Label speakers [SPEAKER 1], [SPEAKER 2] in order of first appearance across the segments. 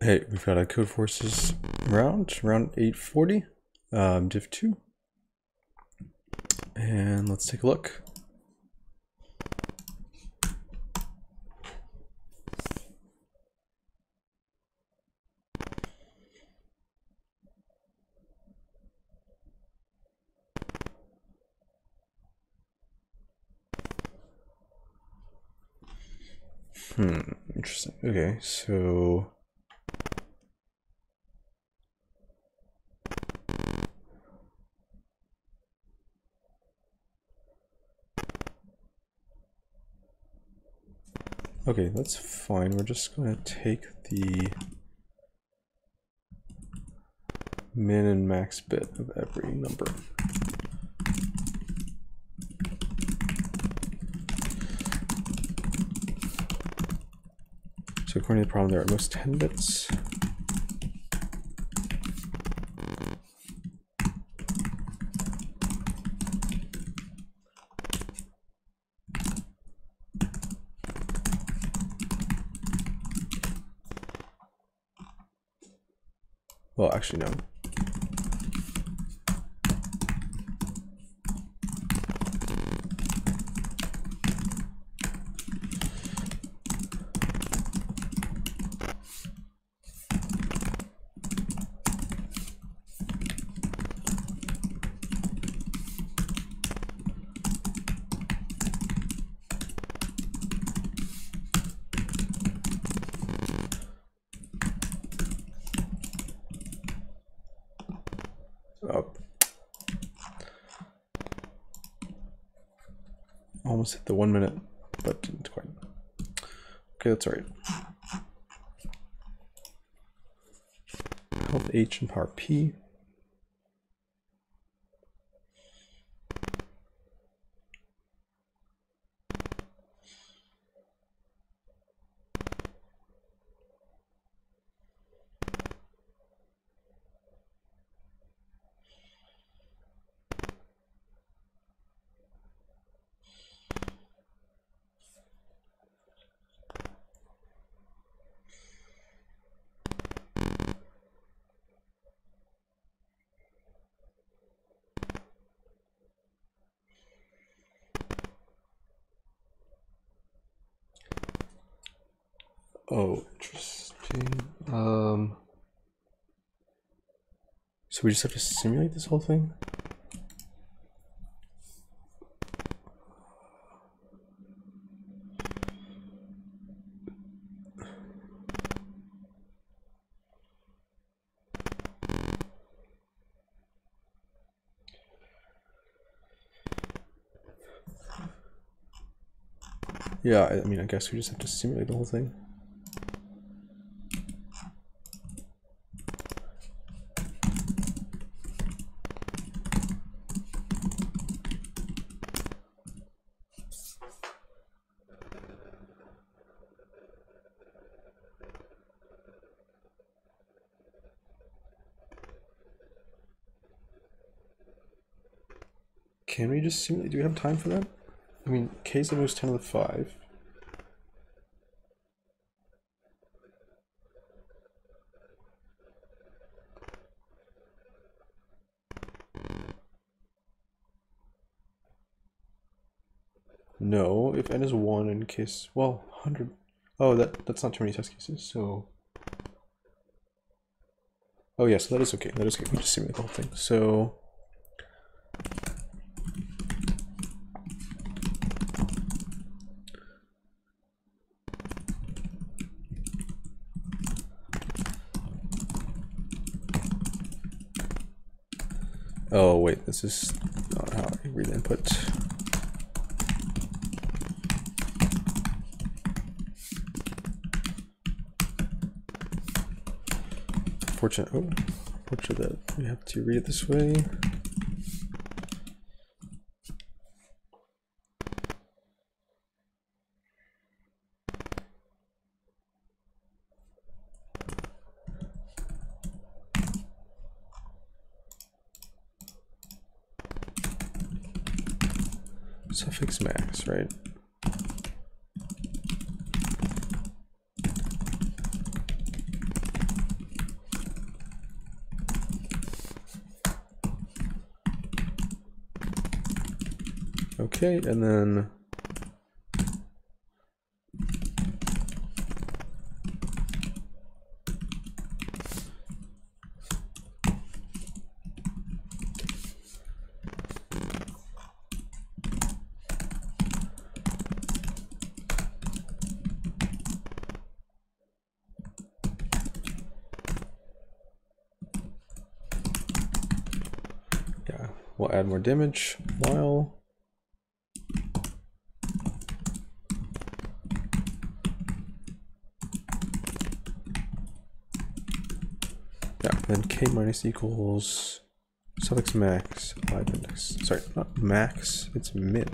[SPEAKER 1] Hey, we've got a Codeforces round 840, div 2. And let's take a look. Interesting. Okay, so okay, that's fine. We're just going to take the min and max bit of every number. So according to the problem, there are at most 10 bits. Well, actually, no. Almost hit the 1 minute, but didn't quite. Okay, that's all right. Health H and power P. Oh, interesting. So we just have to simulate this whole thing? Yeah, I mean, I guess we just have to simulate the whole thing. Can we just simulate? Do we have time for that? I mean, k is almost 10 to the 5. No, if n is 1 in case, well, 100. Oh, that's not too many test cases, so. Oh, yes, that is okay. That is okay. We just simulate the whole thing. So. Oh, wait, this is not how I read the input. Fortunate that we have to read it this way. Suffix max, right? Okay, and then yeah, we'll add more damage while yeah, then k minus equals suffix max alive index. Sorry, not max, it's min.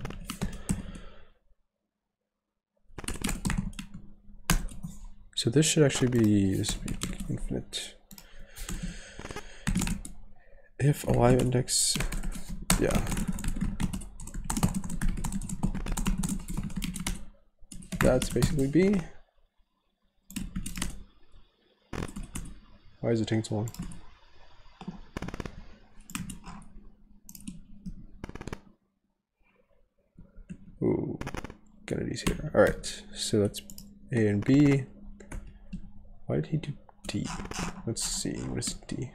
[SPEAKER 1] So this should actually be infinite. If alive index, yeah. That's basically B. Why is it taking so long? Ooh, Kennedy's here. All right, so that's A and B. Why did he do D? Let's see, what is D?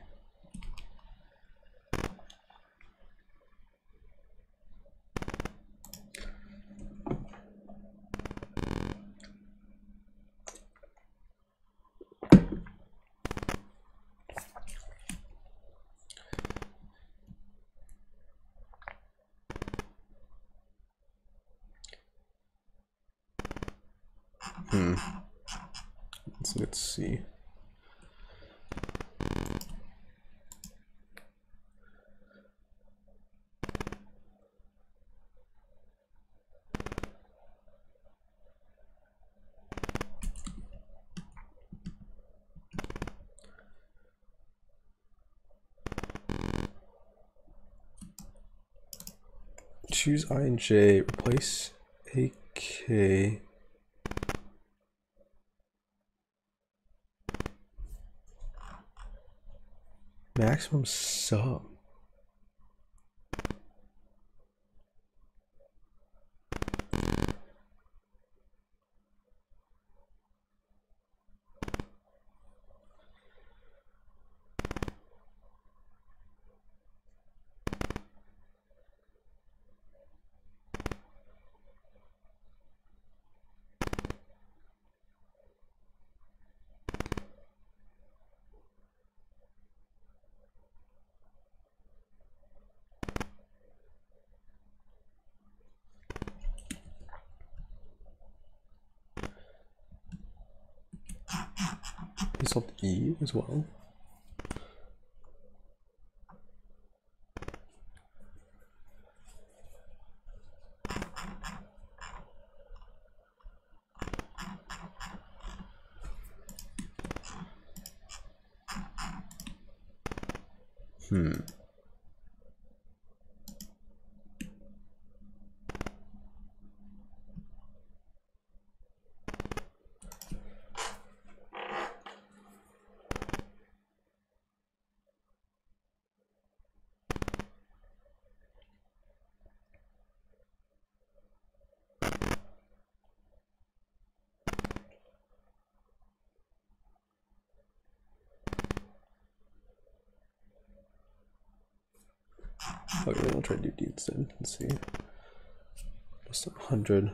[SPEAKER 1] Let's see. Choose I and J, replace AK. Maximum sum. Insult E as well. Okay, then I'll try to do D instead. Let's see. Just 100.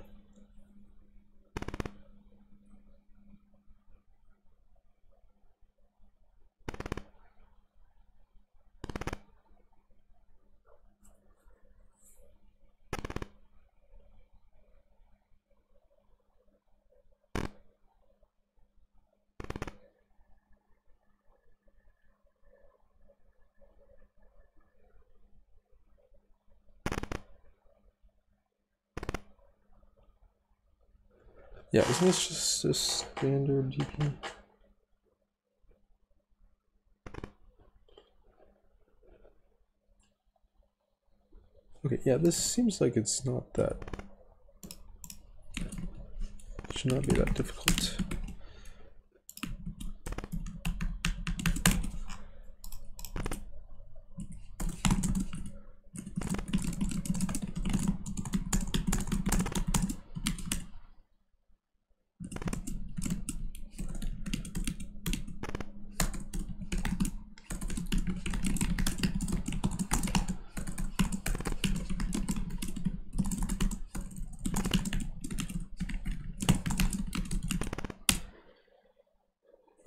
[SPEAKER 1] Yeah, isn't this just a standard DP? Okay, yeah, this seems like it's not that. It should not be that difficult.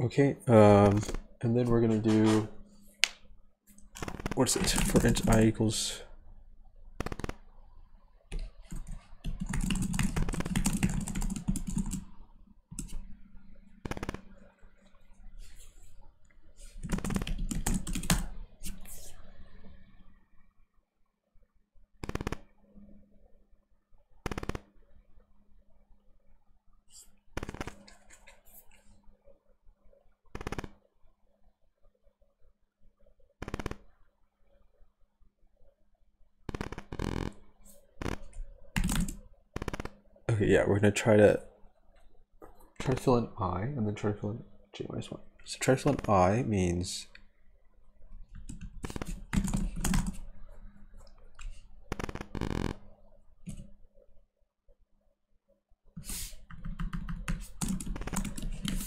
[SPEAKER 1] Okay, and then we're gonna do, what's it, for int I equals, okay, yeah, we're gonna try to fill in I and then try to fill in j minus 1. So try to fill in I means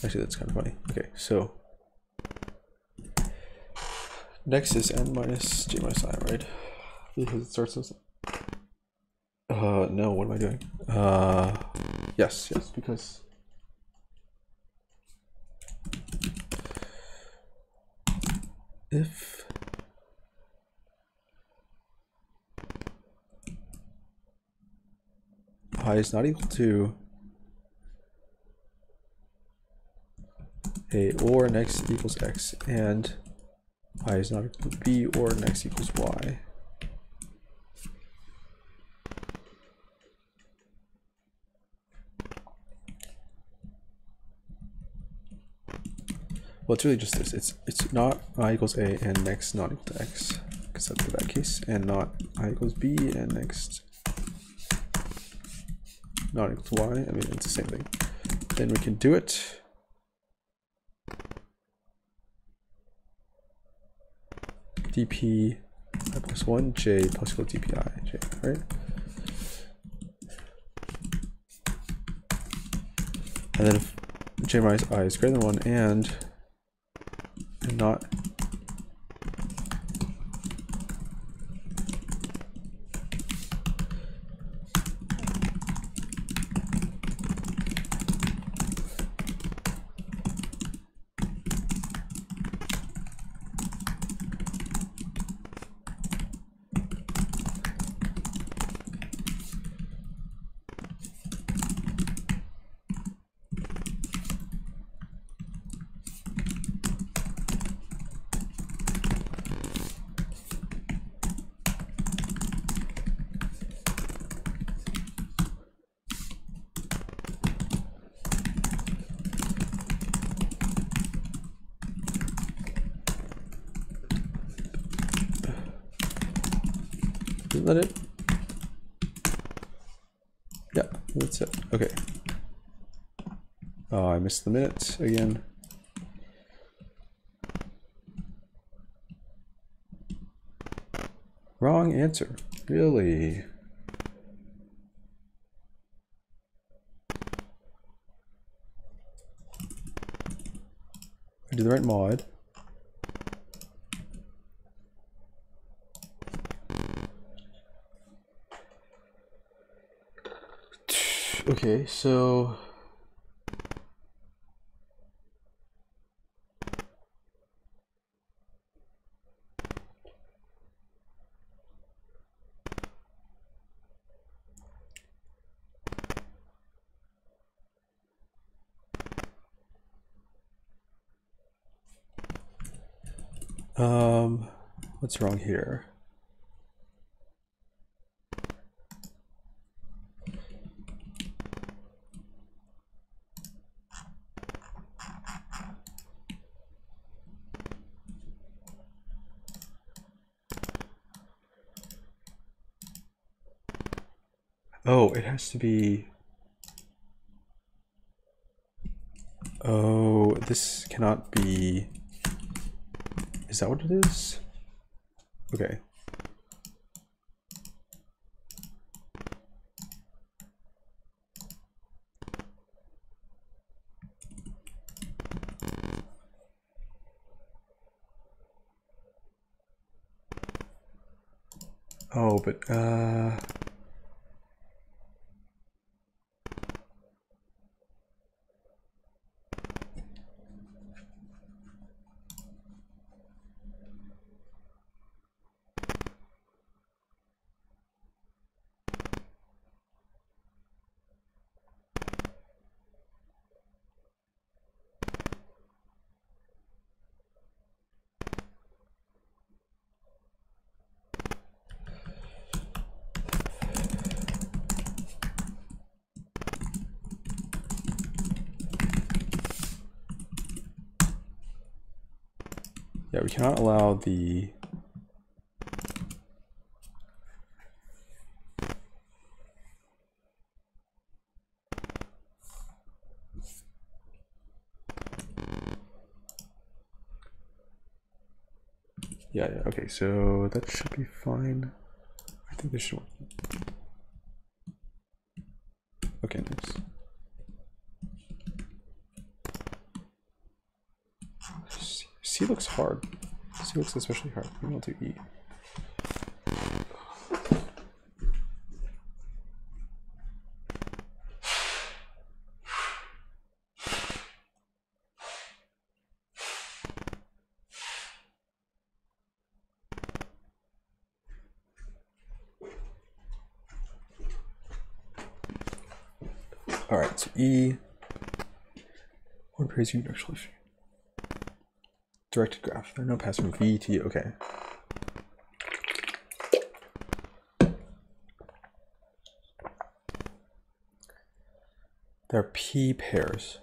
[SPEAKER 1] actually that's kind of funny. Okay, so next is n minus j minus I, right? Because it starts as no, what am I doing? Yes, because if I is not equal to a or next equals x and I is not equal to b or next equals y, well, it's really just this. It's not I equals a and next not equal to x, because that's the bad case, and not I equals b and next not equal to y. I mean, it's the same thing. Then we can do it. dp I plus 1 j plus equal to dp I j, right? And then if j minus I is greater than 1 and not isn't that it? Yeah, that's it. Okay. Oh, I missed the minute again. Wrong answer. Really? I did the right mod. Okay, so what's wrong here? Oh, it has to be. Oh, this cannot be. Is that what it is? Okay. Oh, but Yeah, we cannot allow the yeah, okay, so that should be fine. I think this should work. Okay, nice. C looks hard. C looks especially hard. Maybe I'll do E. All right, so E. One praise you actually. Directed graph. There are no paths from V to U. Okay. There are P pairs.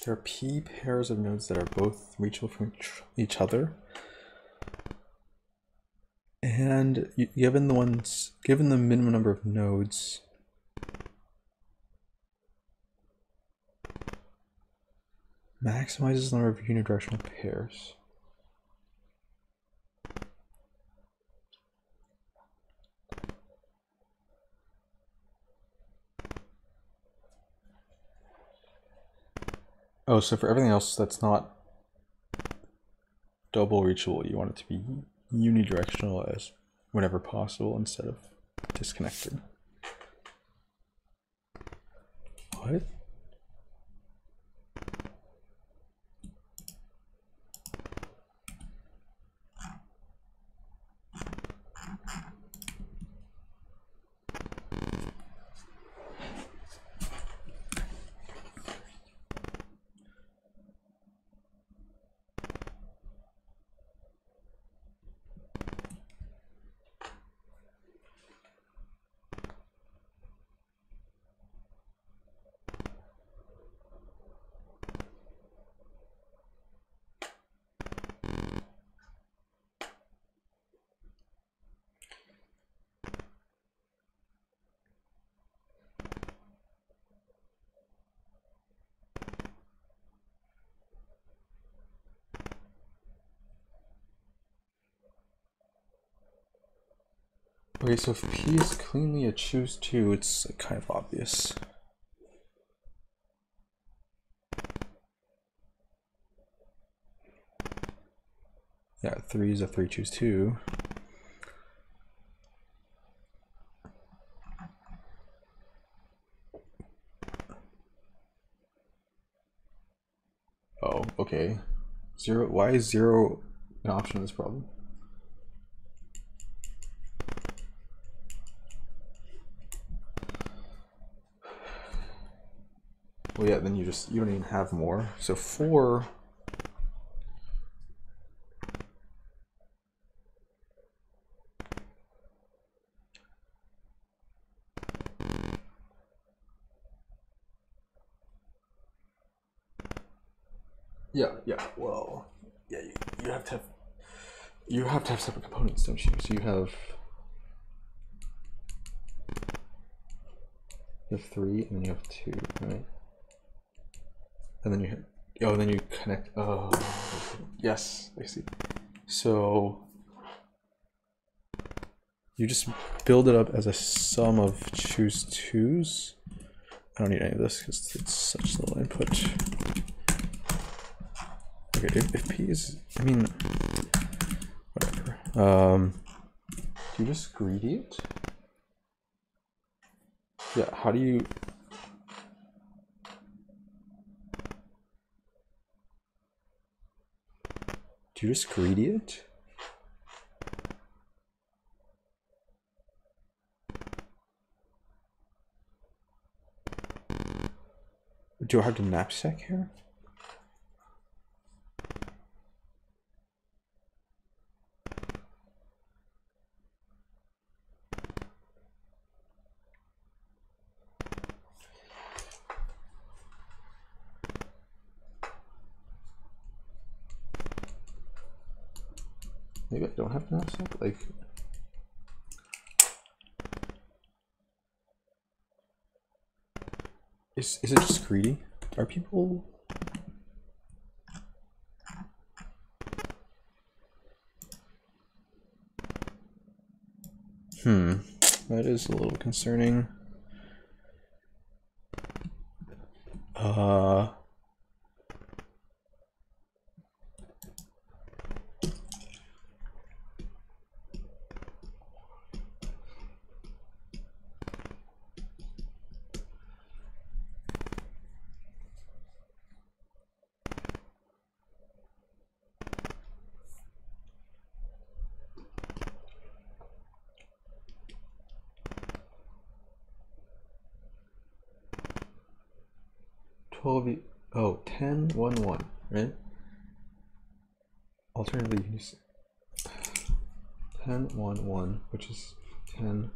[SPEAKER 1] There are P pairs of nodes that are both reachable from each other. And given the minimum number of nodes, maximizes the number of unidirectional pairs. Oh, so for everything else that's not double reachable, you want it to be unidirectional as whenever possible instead of disconnected. What? Okay, so if P is cleanly a choose two, it's like kind of obvious. Yeah, 3 is a 3 choose 2. Oh, okay. 0. Why is 0 an option in this problem? Well, yeah, then you don't even have more. So 4. Yeah. Well, yeah, you have to have separate components, don't you? So you have 3 and then you have 2, right? And then you have, oh, then you connect. Oh, yes, I see. So you just build it up as a sum of choose twos. I don't need any of this because it's such little input. Okay, if P is, I mean, whatever. Do you just greedy it? Yeah, how do you? Do you just greedy it? Do I have the knapsack here? Maybe I don't have the knapsack? Like... Is it just greedy? Are people... That is a little concerning. 12, oh, 10, 1, 1, right? Alternatively, you can use 10, 1, 1, which is 10,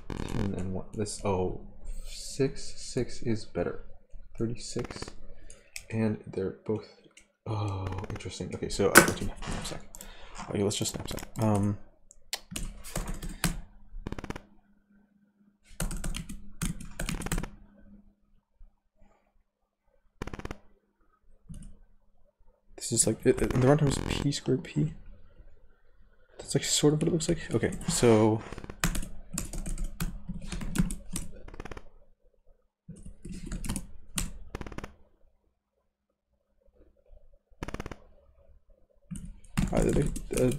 [SPEAKER 1] 10, and 1. This, oh, 6, 6 is better. 36, and they're both, oh, interesting. Okay, so I do have knapsack. Okay, let's just knapsack. This is like, the runtime is p squared p. That's like sort of what it looks like. Okay, so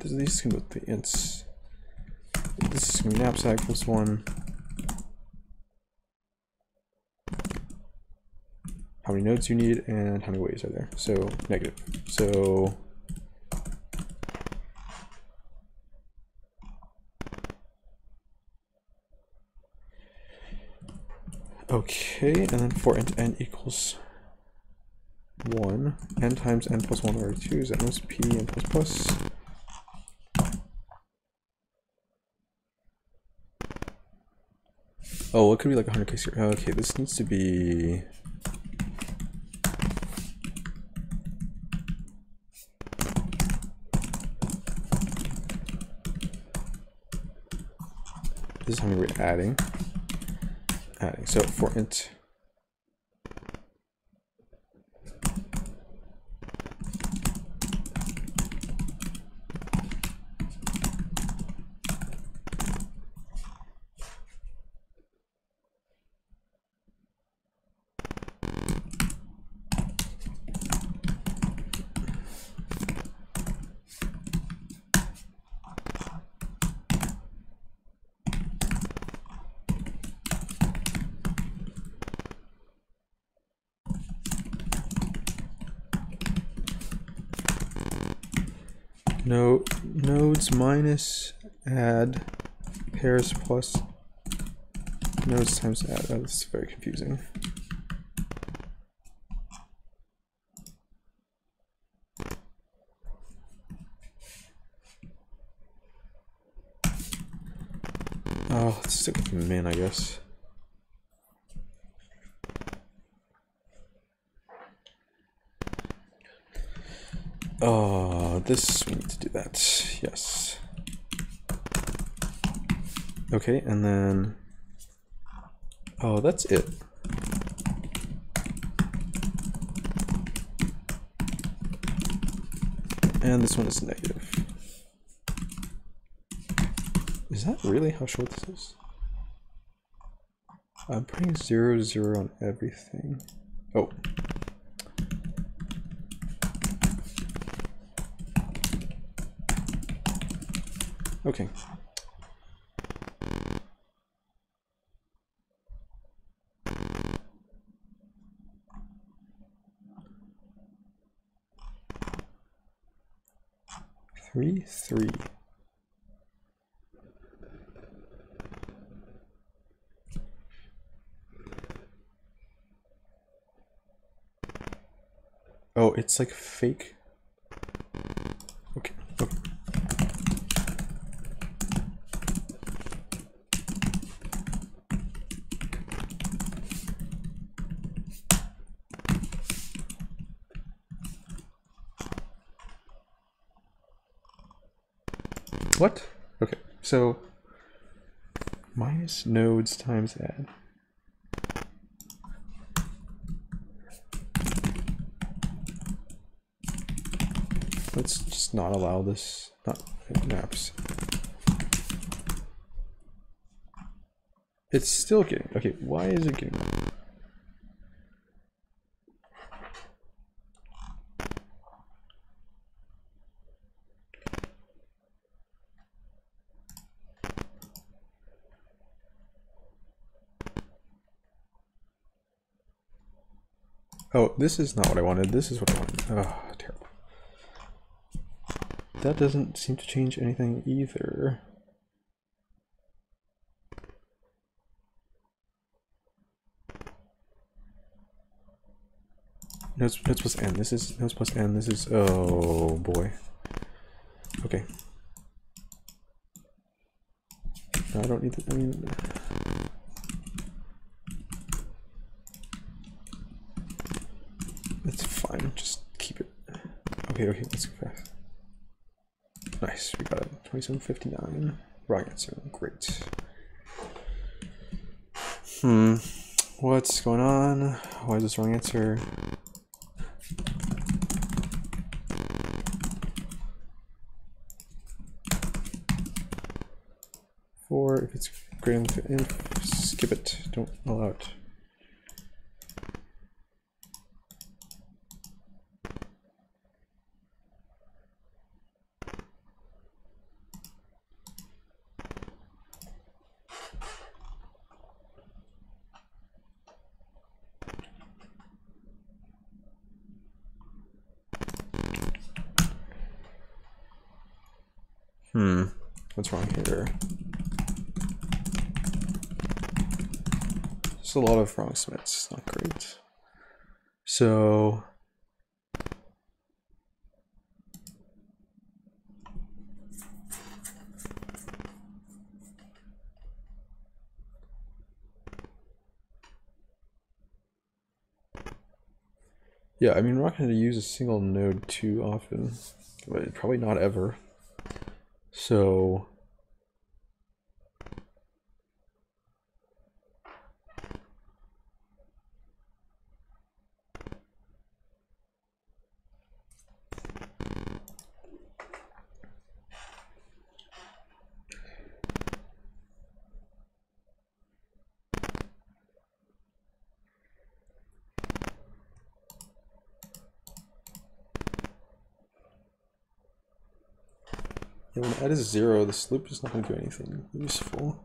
[SPEAKER 1] these can go with the ints. This is gonna be knapsack plus 1. How many nodes you need and how many ways are there. So negative. So okay, and then for int n equals 1, n times n plus 1 over 2 is that must p n plus plus. Oh, it could be like 100k here. Okay, this needs to be. This is how many we're adding. So for int nodes minus add pairs plus nodes times add. Oh, this is very confusing. Oh, let's stick with min, I guess. Oh, this, we need to do that, yes. Okay, and then, oh, that's it. And this one is negative. Is that really how short this is? I'm putting 0, 0 on everything. Oh. Okay. Three, 3. Oh, it's like fake. Okay. Okay. What? Okay, so minus nodes times add. Let's just not allow this. Not maps. It's still getting. Okay, why is it getting? Oh, this is not what I wanted. This is what I wanted. Oh, terrible. That doesn't seem to change anything either. Nodes plus n. This is nodes plus n. This is, oh boy. Okay. No, I don't need to. I mean, it's fine. Just keep it. Okay. Okay. Let's go fast. Nice. We got it. 2759. Wrong answer. Great. What's going on? Why is this wrong answer? Or if it's greater than inf, skip it. Don't allow it. What's wrong here? Just a lot of wrong smiths, not great. So yeah, I mean, we're not going to use a single node too often, but probably not ever. So yeah, when add is 0, this loop is not going to do anything useful.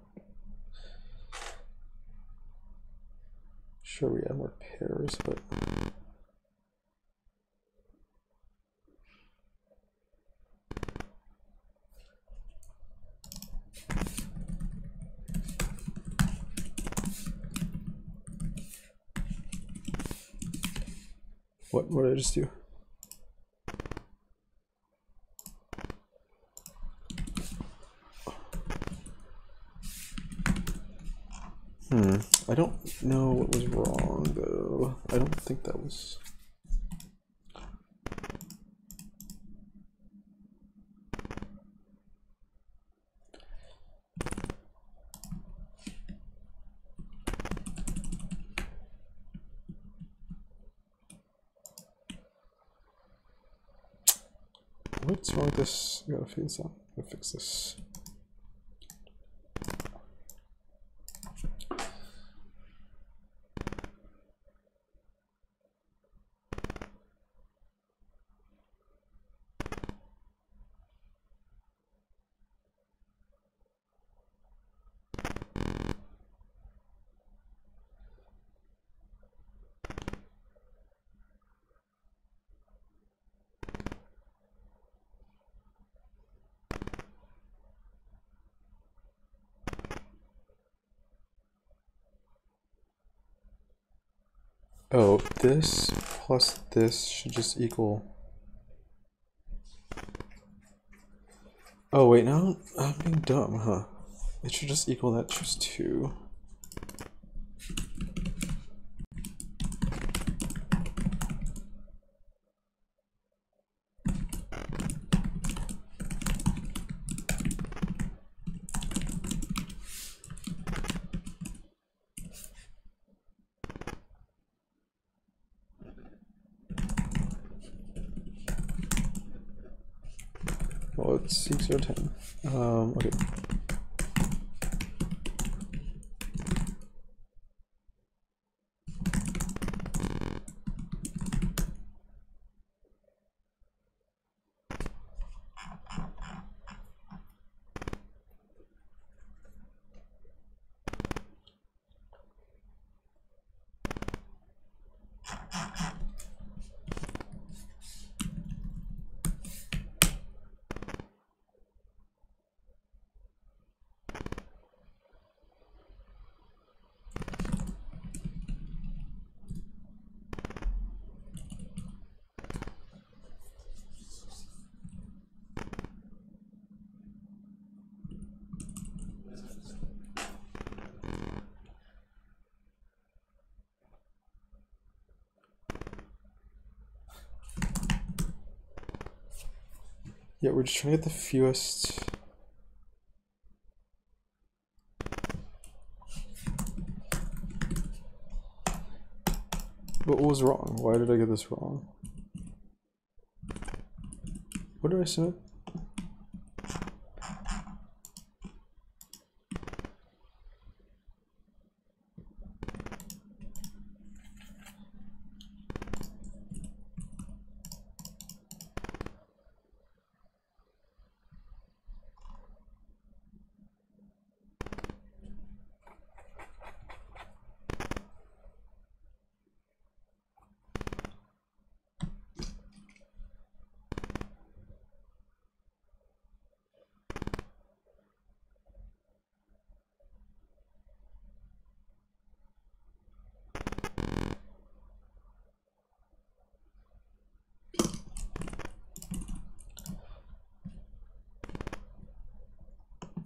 [SPEAKER 1] Sure, we add more pairs, but what did I just do? I don't know what was wrong though. I don't think that was. What's wrong with this? I gotta figure this out. I gotta fix this. Oh, this plus this should just equal. Oh wait, now I'm being dumb, huh? It should just equal that just 2. Well, it's 6 or 10. Okay. Yeah, we're just trying to get the fewest. What was wrong? Why did I get this wrong? What did I submit?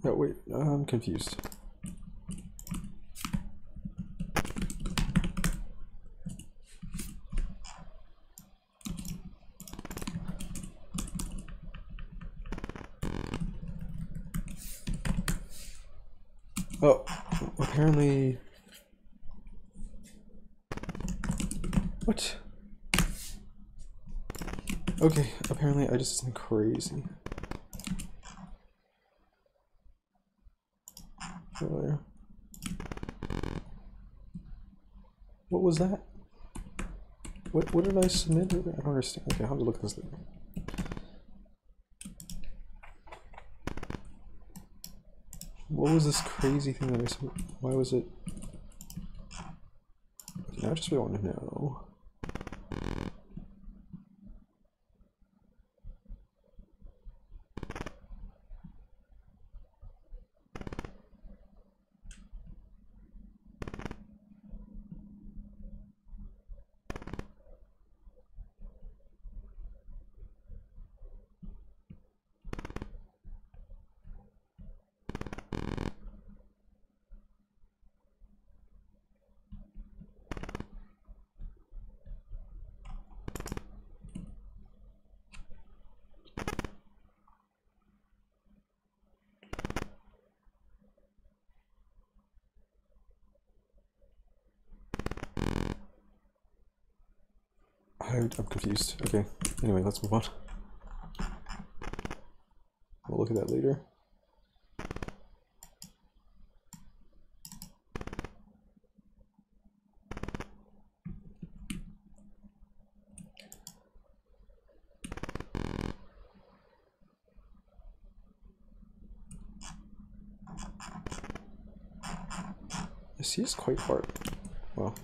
[SPEAKER 1] Oh, wait, I'm confused. Oh, apparently... What? Okay, apparently I just did something crazy. Earlier. What was that? What did I submit? I don't understand. Okay, I'll have to look at this later. What was this crazy thing that I submitted? Why was it? Okay, now I just really want to know. I'm confused. Okay, anyway, let's move on. We'll look at that later. C is quite hard. Well,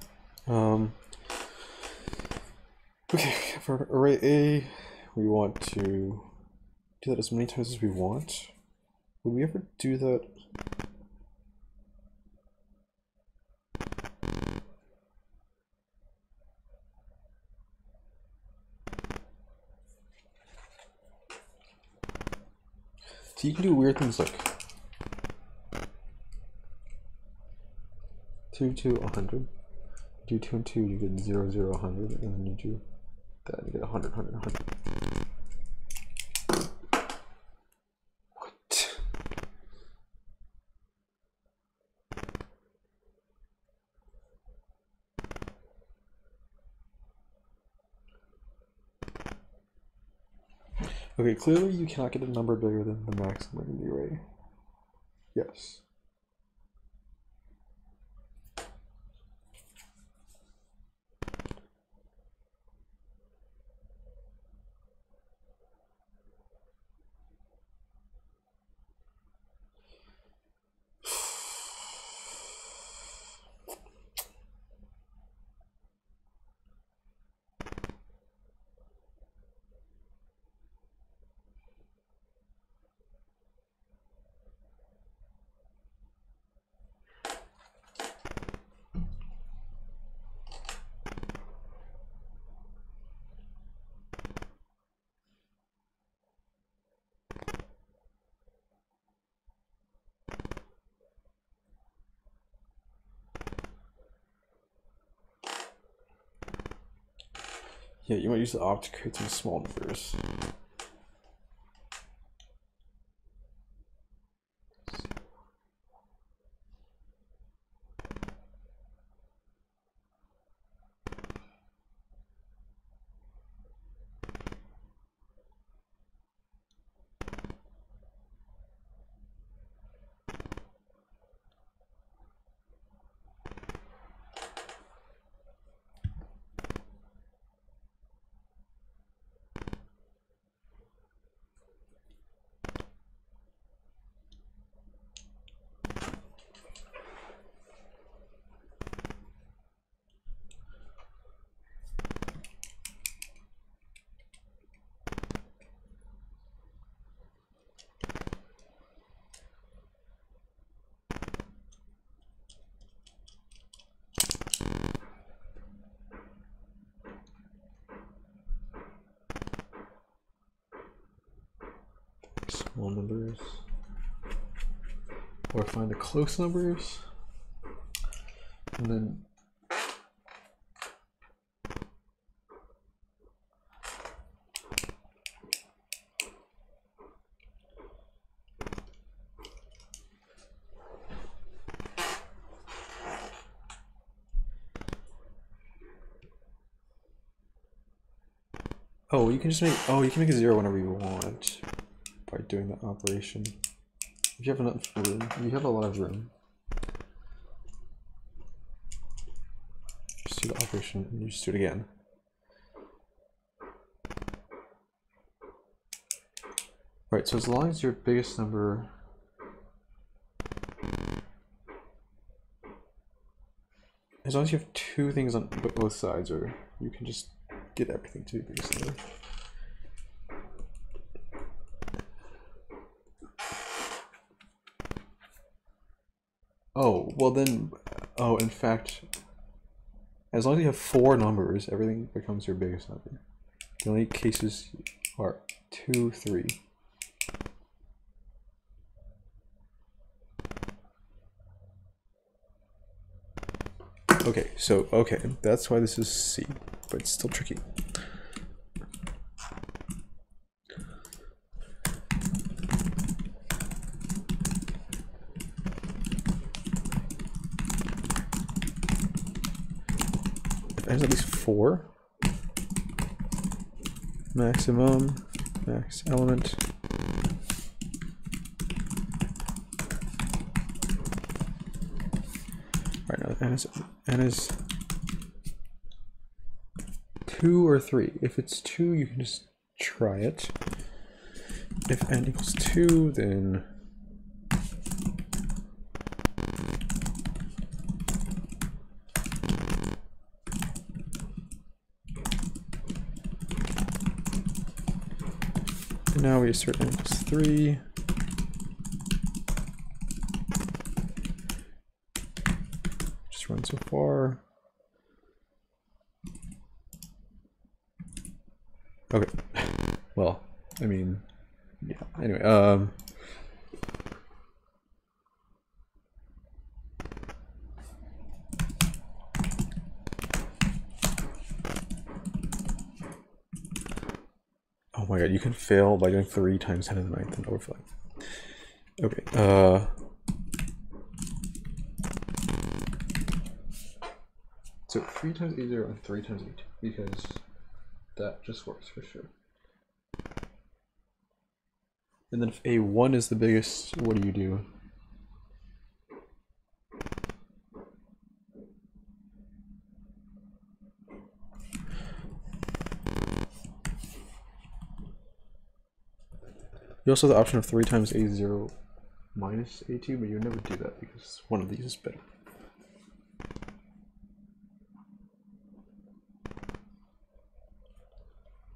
[SPEAKER 1] okay, for array A, we want to do that as many times as we want. Would we ever do that? you can do weird things like 2, 2, 100. Do 2 and 2, you get 0, 0, 100, and then you do that, you get 100, 100, 100. What? Okay, clearly you cannot get a number bigger than the maximum in the array. Yes. Yeah, you might use the op to create some small numbers. Small numbers, or find the close numbers, and then you can just make you can make a 0 whenever you want by doing that operation. If you have enough room, you have a lot of room. Just do the operation and you just do it again. Right, so as long as your biggest number as long as you have two things on both sides, or you can just get everything to the biggest number. Oh, well then, in fact, as long as you have 4 numbers, everything becomes your biggest number. The only cases are 2, 3. Okay, so, that's why this is C, but it's still tricky. If it has at least 4, maximum, max element. Right now, n is 2 or 3. If it's 2, you can just try it. If n equals 2, then now we assert n equals 3. Just run so far. Okay. Well, I mean, yeah. Anyway, my god, you can fail by doing 3 times 10 to the 9th and overfilling. Okay, so 3 times A0 and 3 times A2, because that just works for sure. And then if A1 is the biggest, what do? You also have the option of 3 times A0 minus A2, but you would never do that because one of these is better.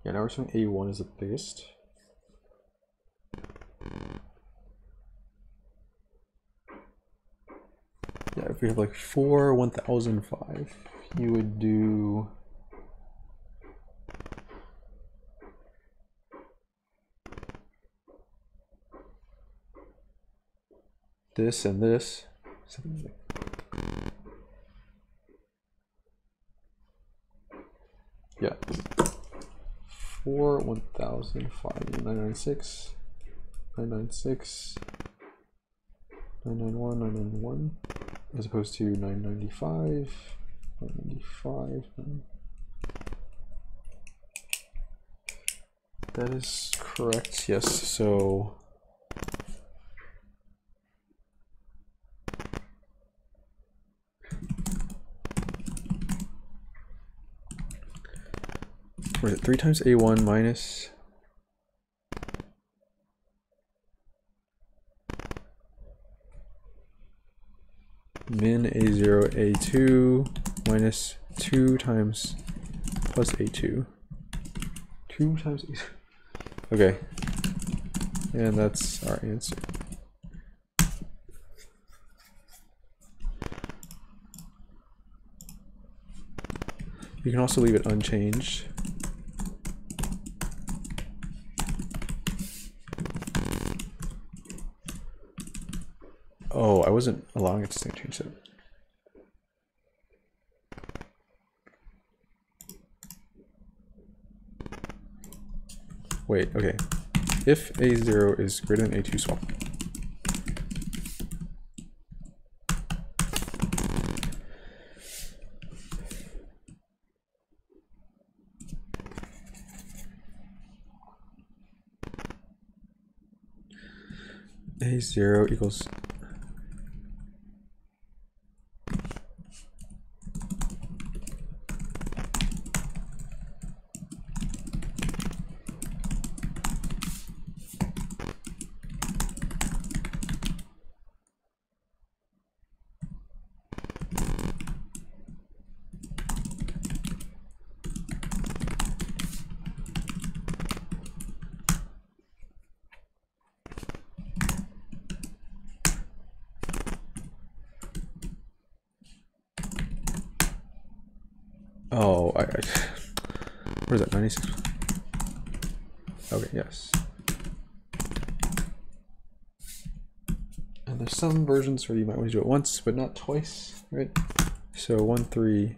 [SPEAKER 1] Yeah, now we're saying A1 is the biggest. Yeah, if we have like 4, 1005, you would do this and this. Yeah. 4, 1005, 996, 996, 991, 991, as opposed to 995, 995. That is correct, yes. So what is it? 3 times A1 minus min A0 A2 minus 2 times plus A2. 2 times A2. Okay. And that's our answer. You can also leave it unchanged. Oh, I wasn't allowing it to stay changed. Wait, okay. If A0 is greater than A2, swap. A0 equals what is that, 96? Okay, yes. And there's some versions where you might want to do it once, but not twice, right? So 1, 3.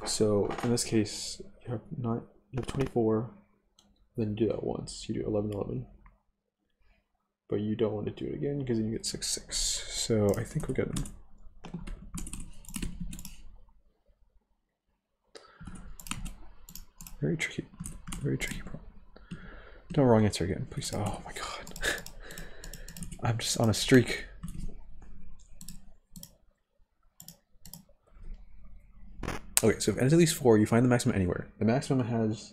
[SPEAKER 1] So in this case, you have 24, then you do that once. You do 11, 11. But you don't want to do it again because then you get 6, 6. So I think we're good. Very tricky problem. No wrong answer again, please. Oh my god. I'm just on a streak. Okay, so if n is at least 4, you find the maximum anywhere. The maximum has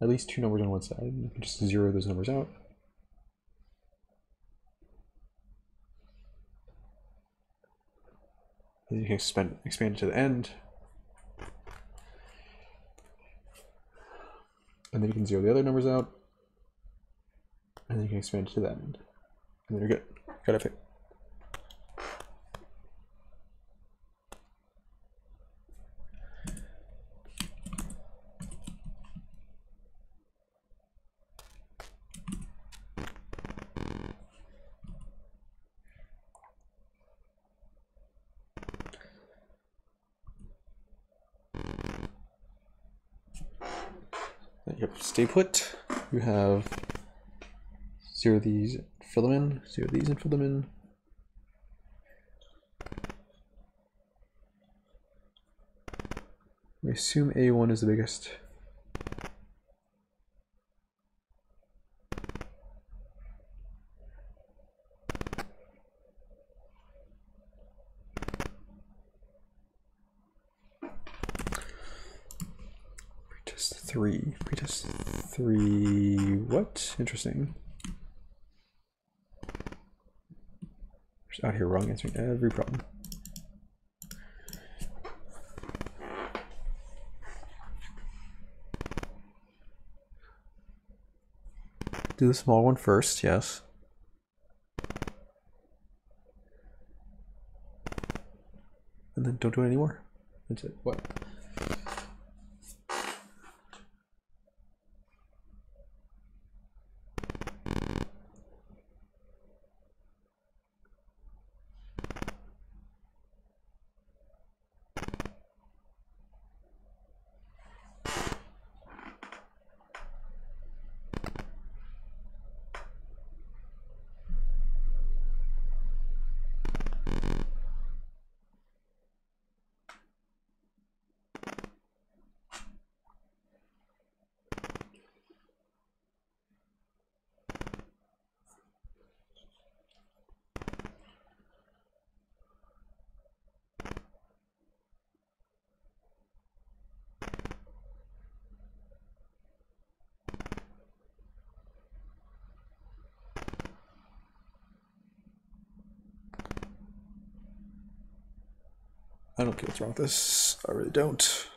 [SPEAKER 1] at least 2 numbers on one side. You can just zero those numbers out. Then you can expand it to the end. And then you can zero the other numbers out. And then you can expand it to that end. And then you're good. Got it fit. Yep, stay put. You have 0 these, fill them in, 0 these and fill them in. I assume A1 is the biggest. Pretest 3, what? Interesting. Just out here wrong, answering every problem. Do the small one first, yes. And then don't do it anymore. That's it. What? I don't get what's wrong with this. I really don't.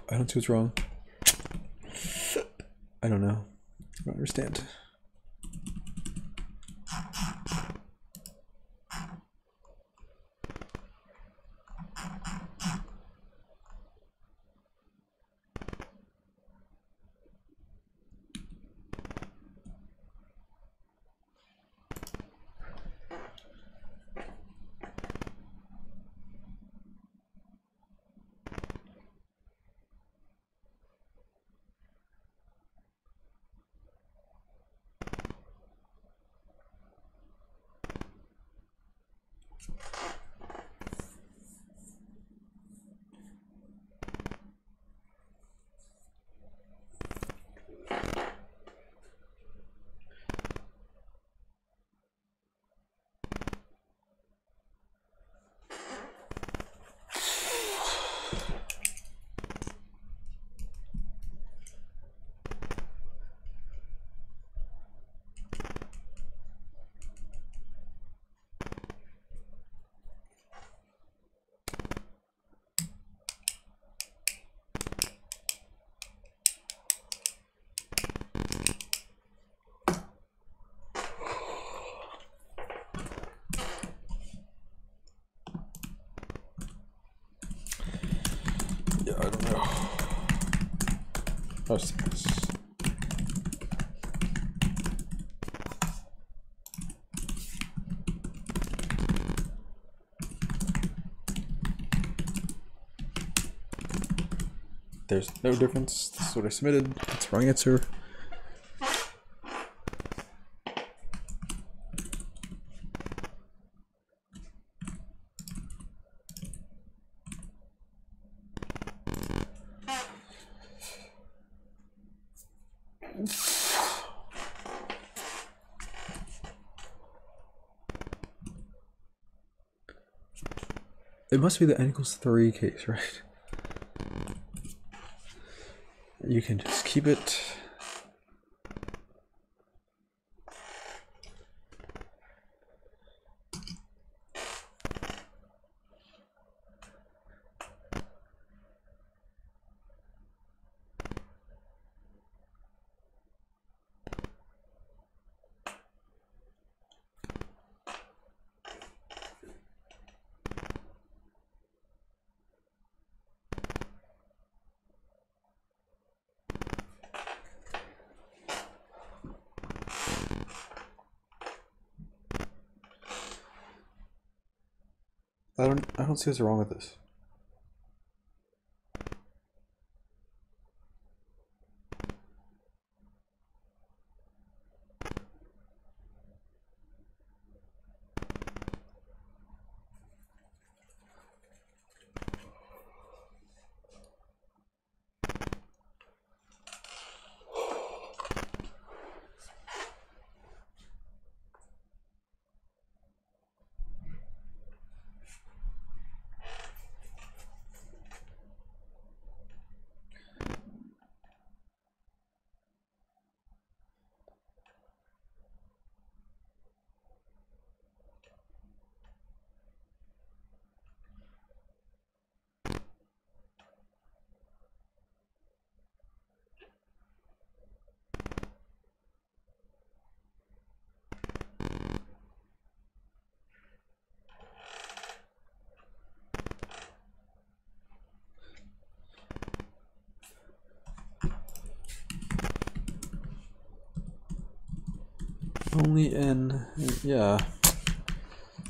[SPEAKER 1] I don't see what's wrong. I don't know. I don't understand. Yeah, I don't know. I'll just this. There's no difference. This is what I submitted. That's the wrong answer. It must be the n equals 3 case, right? You can just keep it. I don't see what's wrong with this. Only in, yeah.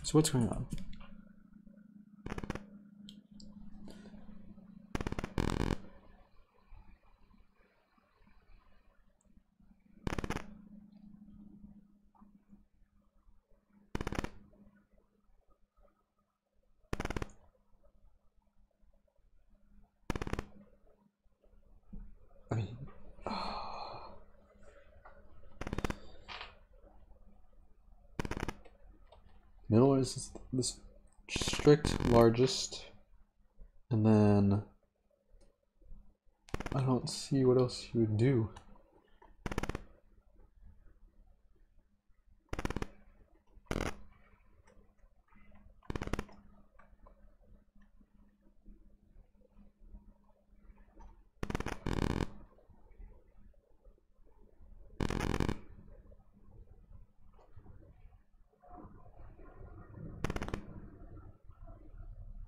[SPEAKER 1] So what's going on? I mean, middle is this strict largest, and then I don't see what else you would do.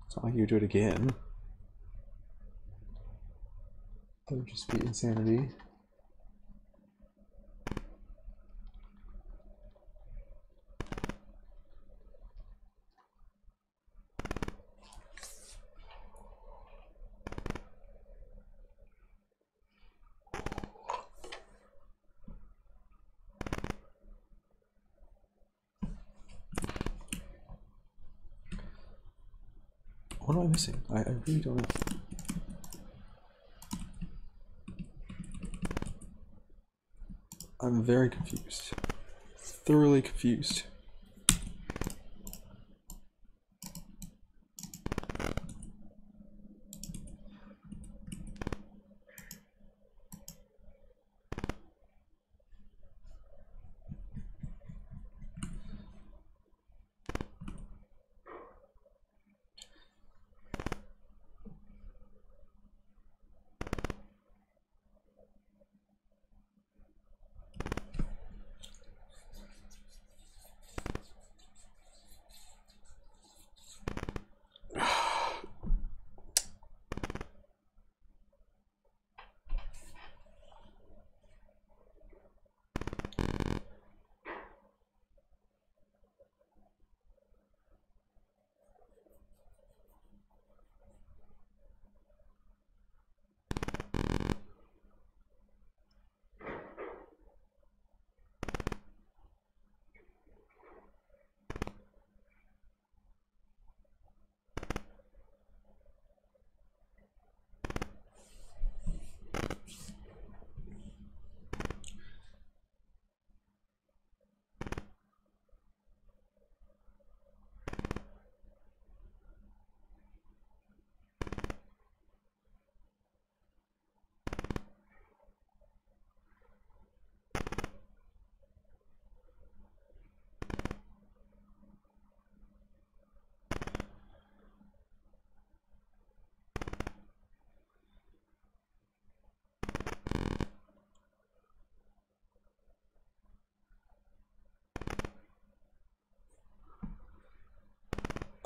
[SPEAKER 1] It's not like you do it again. That would just be insanity. What am I missing? I really don't know. I'm very confused. Thoroughly confused.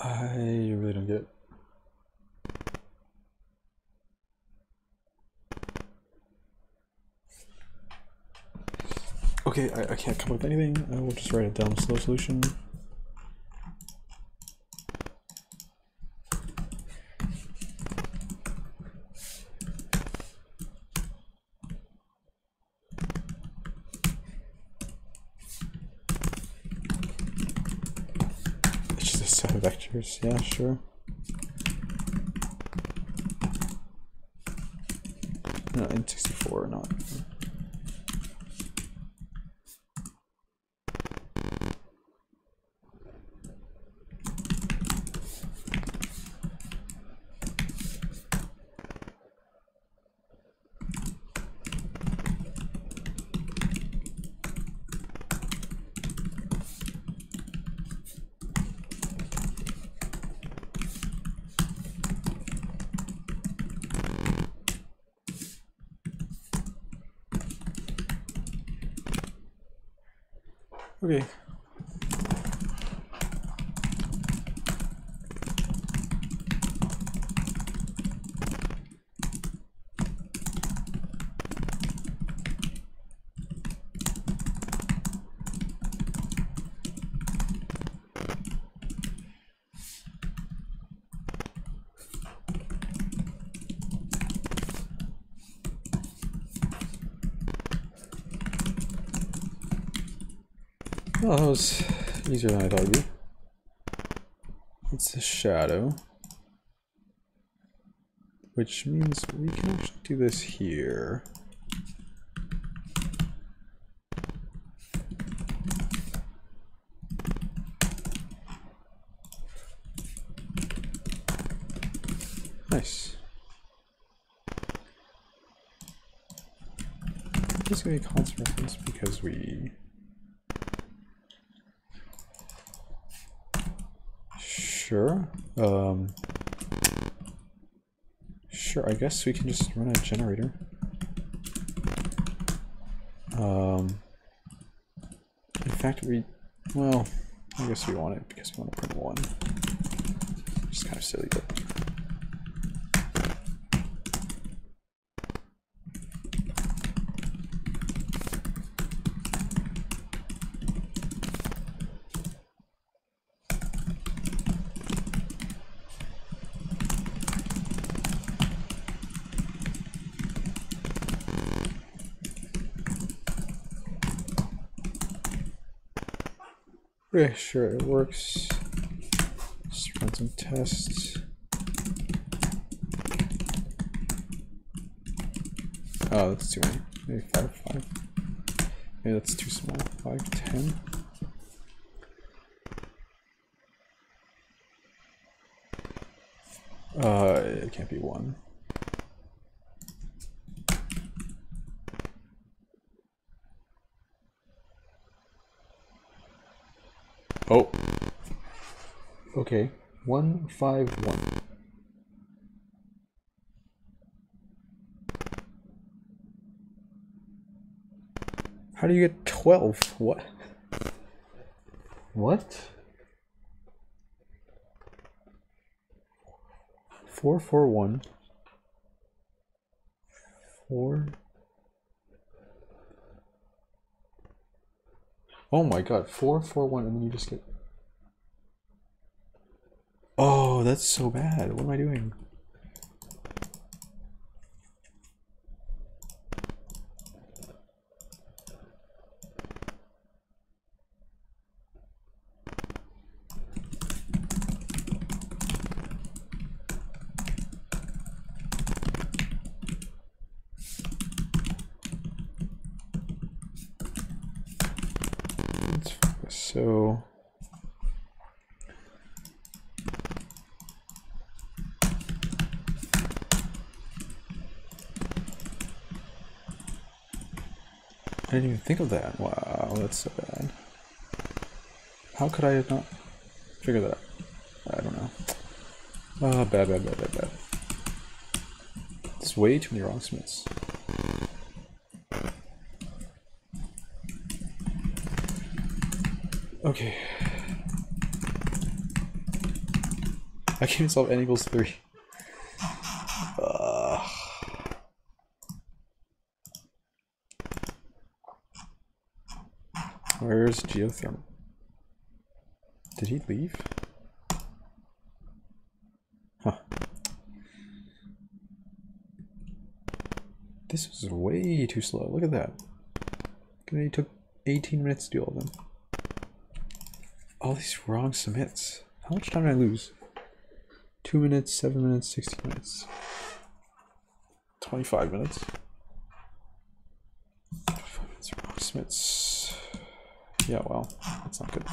[SPEAKER 1] I really don't get it. Okay, I can't come up with anything. I will just write a dumb slow solution. vectors, yeah, sure. No, in 64 or not. Okay. Well, that was easier than I thought it would be. It's a shadow, which means we can actually do this here. Nice. This is going to be a constant reference because we... Sure. Sure, I guess we can just run a generator. In fact, well, I guess we want it because we want to print 1. Just kind of silly, but... Okay, sure, it works. Just run some tests. Oh, that's too many. Maybe 5, 5. Maybe that's too small. 5, 10. It can't be 1. Oh. Okay. 1, 5, 1. How do you get 12? What? What? 4, 4, 1. 4. Oh my god, 4, 4, 1, and then you just get... Oh, that's so bad. What am I doing? Let's focus. So... I didn't even think of that. Wow, that's so bad. How could I not figure that out? I don't know. Ah, bad. There's way too many wrong smiths. Okay. I can't solve n equals 3. Where's geothermal? Did he leave? Huh. This was way too slow. Look at that. It took 18 minutes to do all of them. All these wrong submits. How How much time did I lose? 2 minutes, 7 minutes, 16 minutes. 25 minutes. 25 minutes for locksmiths. Yeah, well, that's not good.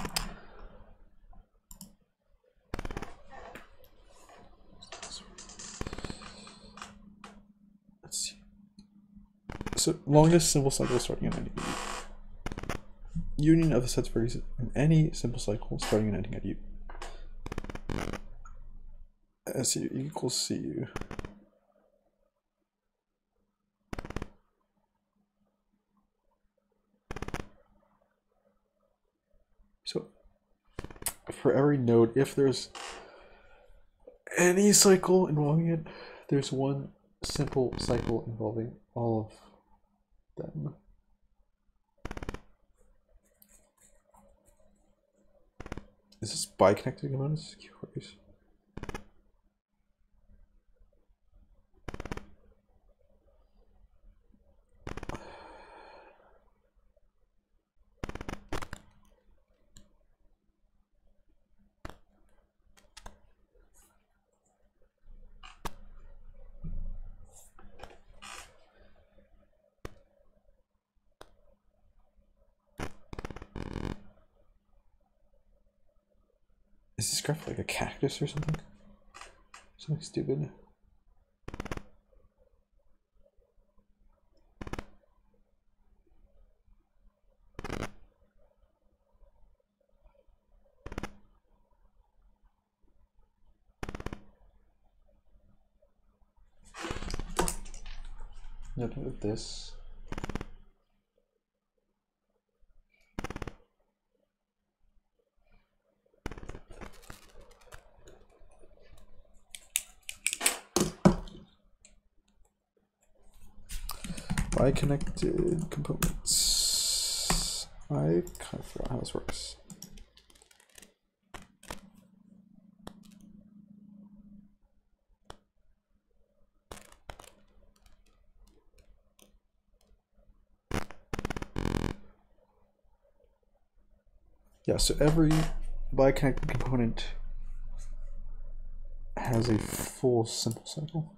[SPEAKER 1] Let's see. So, longest simple cycle starting and ending at U. Union of the sets vertices in any simple cycle starting and ending at U. SU equals CU. So for every node, if there's any cycle involving it, there's one simple cycle involving all of them. Is this bi-connected components? Curious. Is this graph like a cactus or something? Something stupid. Nothing with this. Bi-connected components. I kind of forgot how this works. Yeah, so every bi-connected component has a full simple cycle.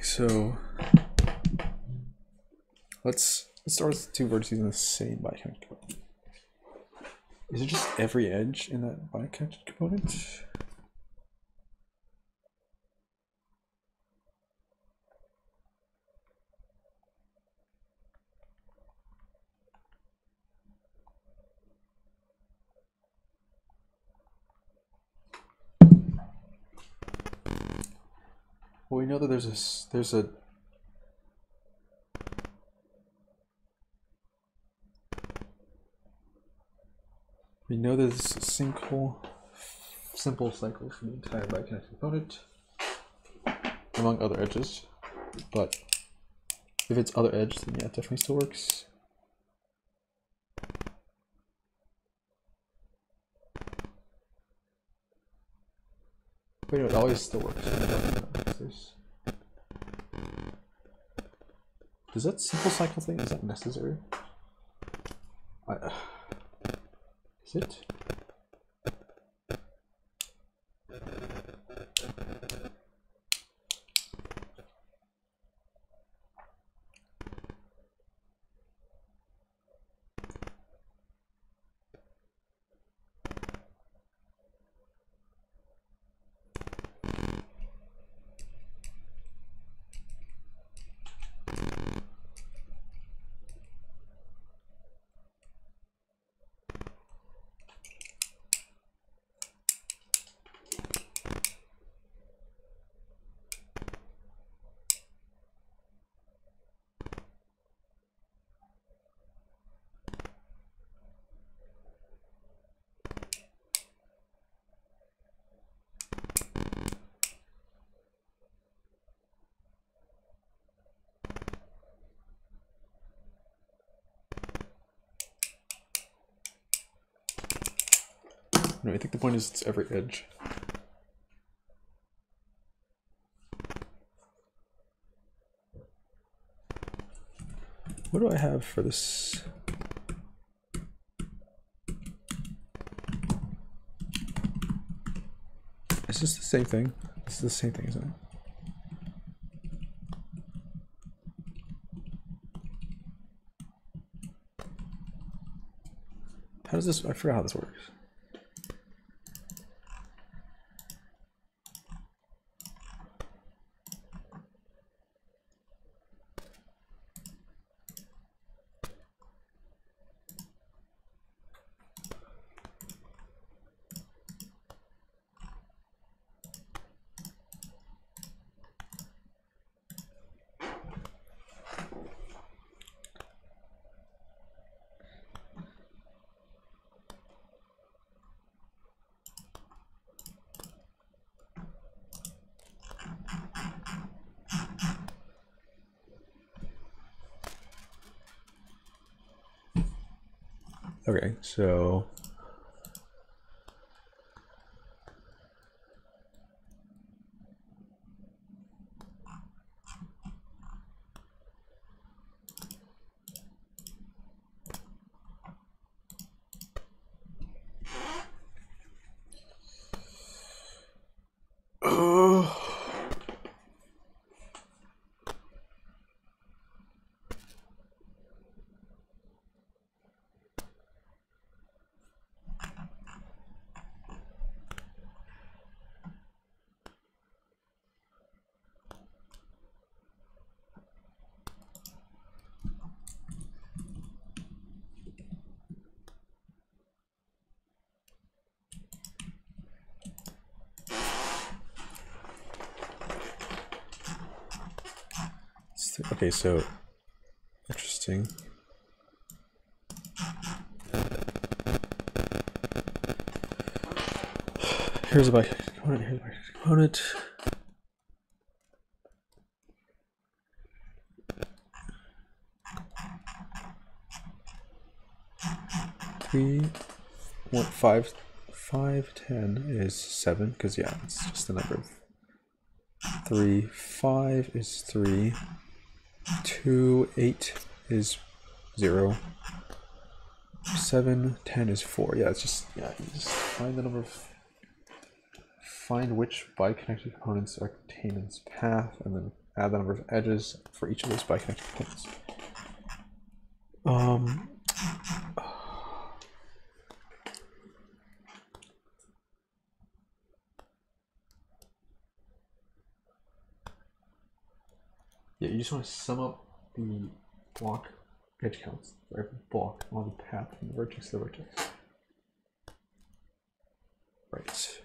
[SPEAKER 1] So let's start with two vertices in the same bi-connected component. Is it just every edge in that bi-connected component? Well, we know that there's a we know there's a simple cycle for the entire bi-connected component among other edges, but if it's other edge, then yeah, it definitely still works. Wait, no, it always still works. Does that simple cycle thing, is that necessary? Is it? No, I think the point is it's every edge. What do I have for this? Is this the same thing? This is the same thing, isn't it? How does this, I forgot how this works. Okay, so okay, so interesting. Here's a bike component, here's a bike component. What 5, 10 is 7, because yeah, it's just the number of 3, 5 is 3, 2, 8 is 0, 7, 10 is 4. Yeah, it's just, yeah, you just find the number of, find which bi-connected components are contained in this path, and then add the number of edges for each of those bi-connected components. Yeah, you just want to sum up the block edge counts for every block on the path from the vertex to the vertex. Right.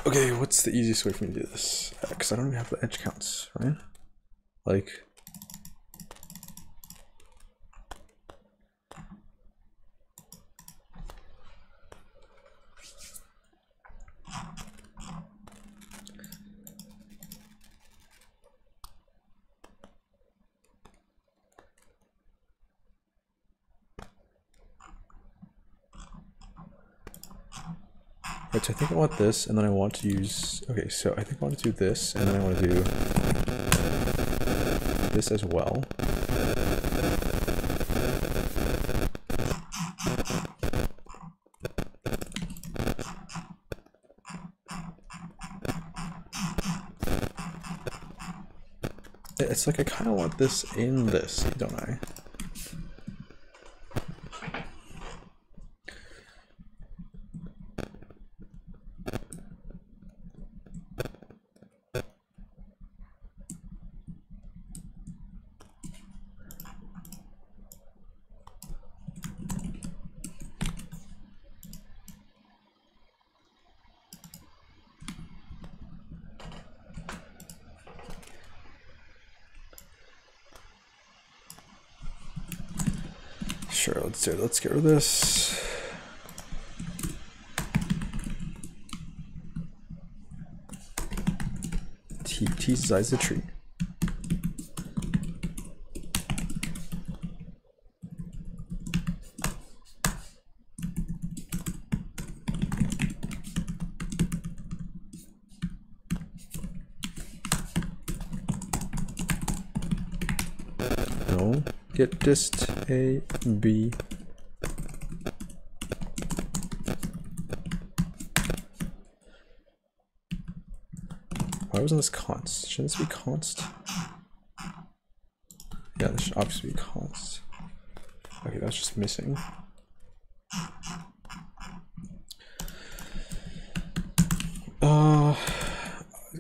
[SPEAKER 1] Okay, what's the easiest way for me to do this? Because I don't even have the edge counts, right? Like, right, so I think I want this, and then I want to use, okay, so I think I want to do this, and then I want to do this as well. It's like I kind of want this in this, don't I? Sure, let's get rid of this. T size the tree. No, get dist A, B. Why wasn't this const? Shouldn't this be const? Yeah, this should obviously be const. Okay, that's just missing.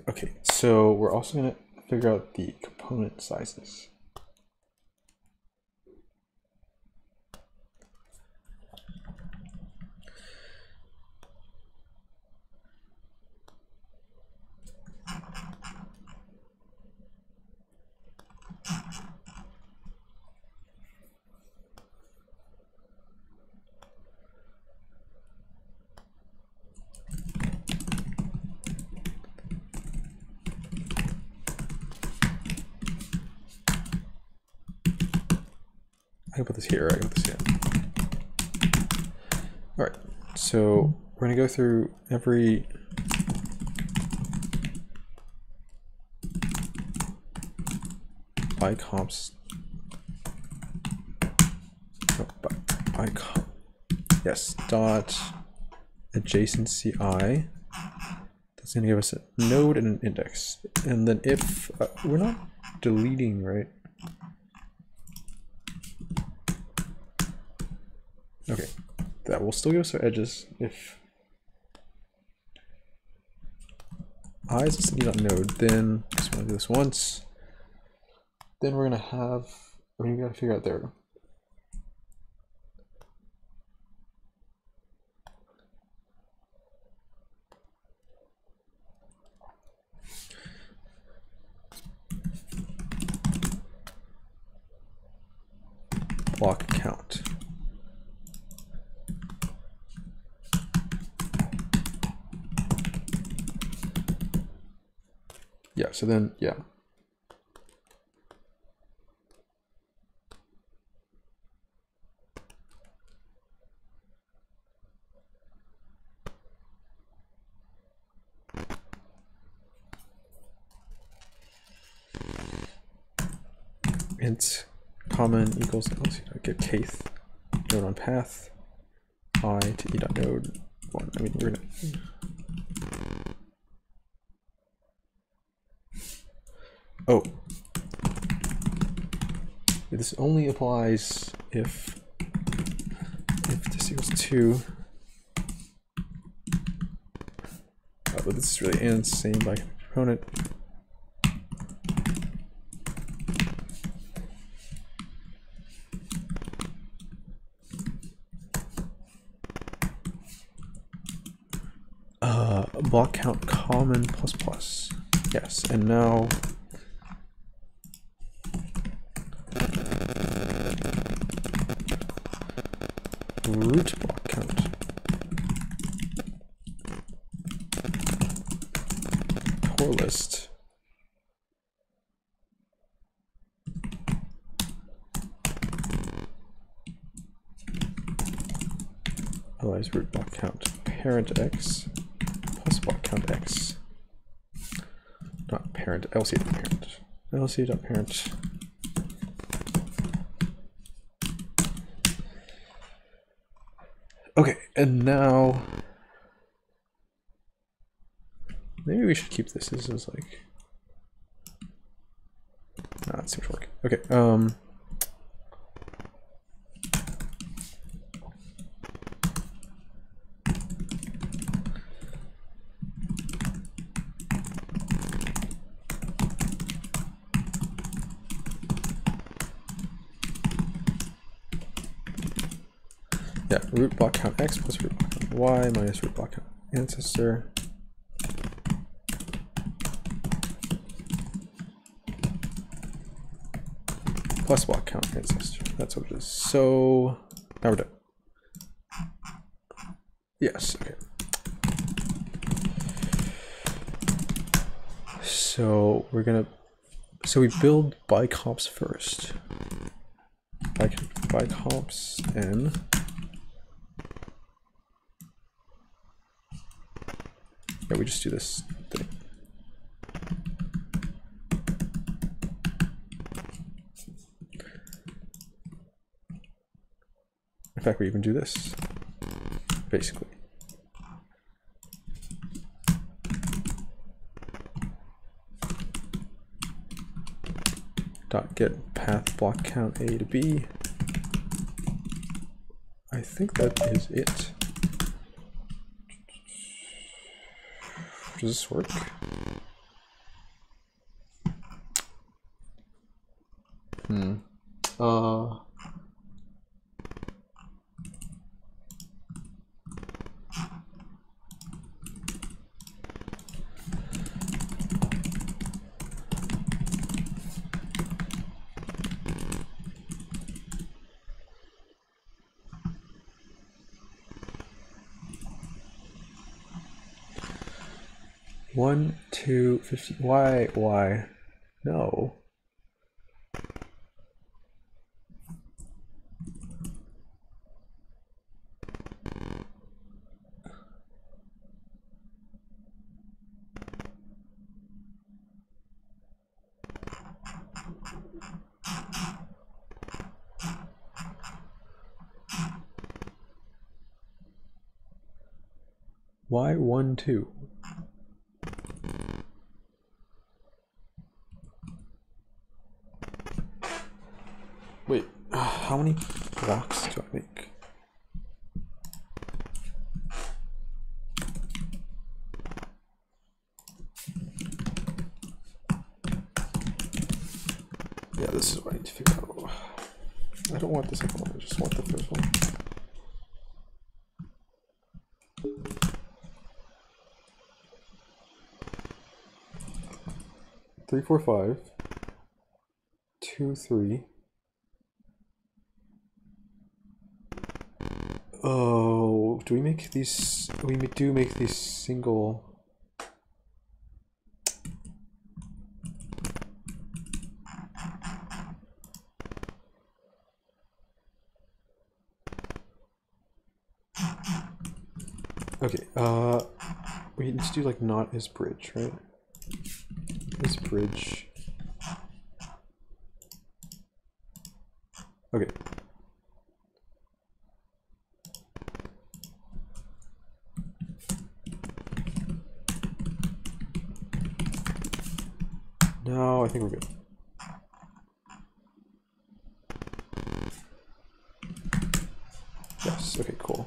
[SPEAKER 1] Okay, so we're also gonna figure out the component sizes. I can put this here, I can put this here. All right, so we're gonna go through every by comps. Oh, by comp. Yes, dot adjacency I. That's gonna give us a node and an index. And then if we're not deleting, right? Okay, that will still give us our edges if I is a city.node, then just want to do this once. Then we're gonna have, we gotta figure out there. Block count. Yeah, so then, yeah. Int common equals, let's see, get kth node on path I to e.node 1. I mean, we're gonna. Oh, this only applies if this equals 2. But this is really and same by component. Block count common plus plus. Yes, and now root block count. Core list. Otherwise root block count parent x plus block count x. Not parent, lc.parent. lc.parent. Okay, and now maybe we should keep this as like, nah, it seems working. Okay, yeah, root block count x plus root block count y minus root block count ancestor. plus block count ancestor. That's what it is. So now we're done. Yes, okay. So we're gonna, so we build bike hops first. Bike hops n. Yeah, we just do this thing. In fact, we even do this, basically. Dot get path block count A to B. I think that is it. Does this work? One, 2, 50. Why? No. Why 1, 2? Wait, how many blocks do I make? Yeah, this is what I need to figure out. I don't want the second one, I just want the first one. Three, 4, 5. 2, 3. Oh, do we make these? We do make these single. Okay, we need to do like not as bridge, right? As bridge. Okay. No, I think we're good. Yes, okay, cool.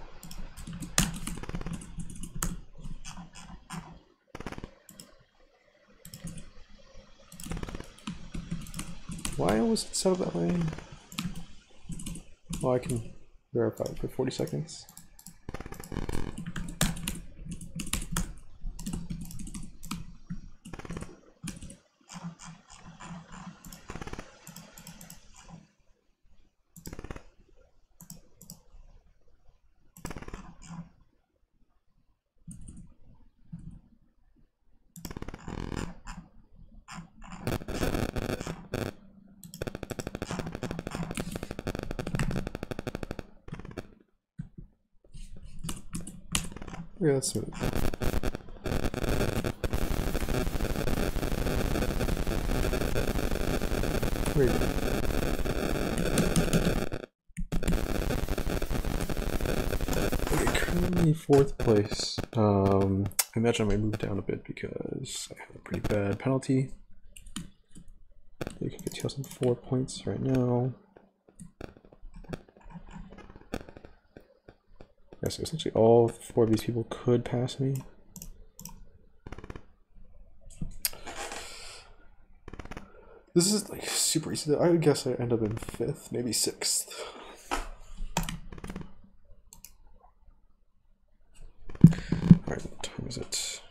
[SPEAKER 1] Why was it set up that way? Well, I can verify it for 40 seconds. Yeah, that's smooth. Great. Okay, currently 4th place. I imagine I might move down a bit because I have a pretty bad penalty. You can get 2004 points right now. Yeah, so essentially all 4 of these people could pass me. This is like super easy. I would guess I end up in 5th, maybe 6th. Alright, what time is it?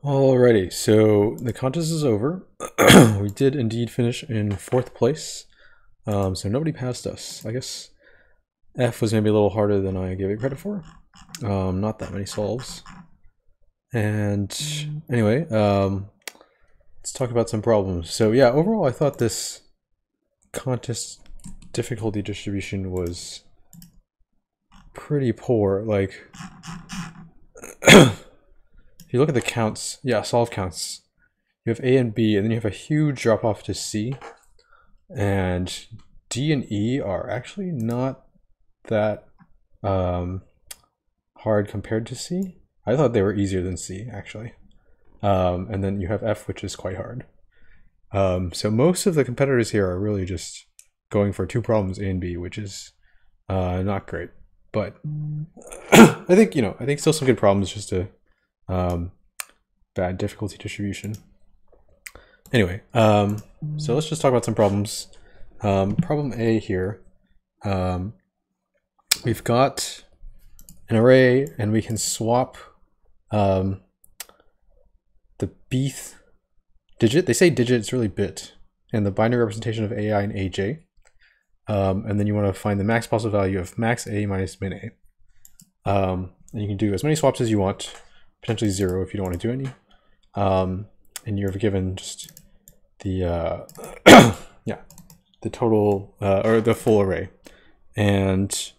[SPEAKER 1] Alrighty, so the contest is over. We did indeed finish in 4th place. So nobody passed us. I guess F was maybe a little harder than I gave it credit for. Not that many solves. And anyway, let's talk about some problems. So yeah, overall I thought this contest difficulty distribution was pretty poor. Like, if you look at the counts, yeah, solve counts, you have A and B, and then you have a huge drop off to C. And D and E are actually not that hard compared to C. I thought they were easier than C, actually. And then you have F, which is quite hard. So most of the competitors here are really just going for 2 problems, A and B, which is not great. But I think, I think still some good problems, just a bad difficulty distribution. Anyway, so let's just talk about some problems. Problem A here, we've got an array and we can swap the bth digit. They say digit, it's really bit, and the binary representation of AI and AJ. And then you want to find the max possible value of max A minus min A. And you can do as many swaps as you want, potentially 0 if you don't want to do any. And you're given just the yeah, the total or the full array. And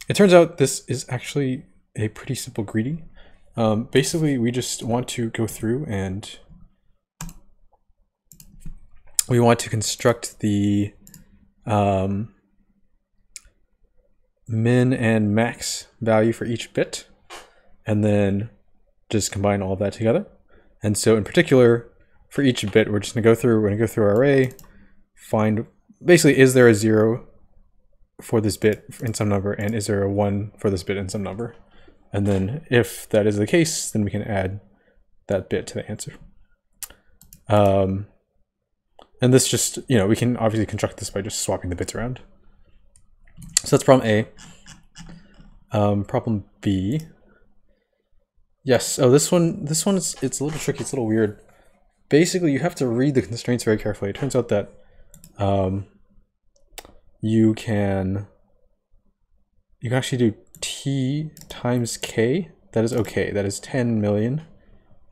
[SPEAKER 1] it turns out this is actually a pretty simple greedy. Basically, we just want to go through and we want to construct the min and max value for each bit, and then just combine all of that together. And so in particular, for each bit, we're just gonna go through our array, find basically, is there a 0 for this bit in some number, and is there a 1 for this bit in some number? And then if that is the case, then we can add that bit to the answer. And this just, we can obviously construct this by just swapping the bits around. So that's problem A. Problem B. Yes, oh, this one it's a little tricky, it's a little weird. Basically, you have to read the constraints very carefully. It turns out that you can actually do T times K. That is okay, that is 10 million,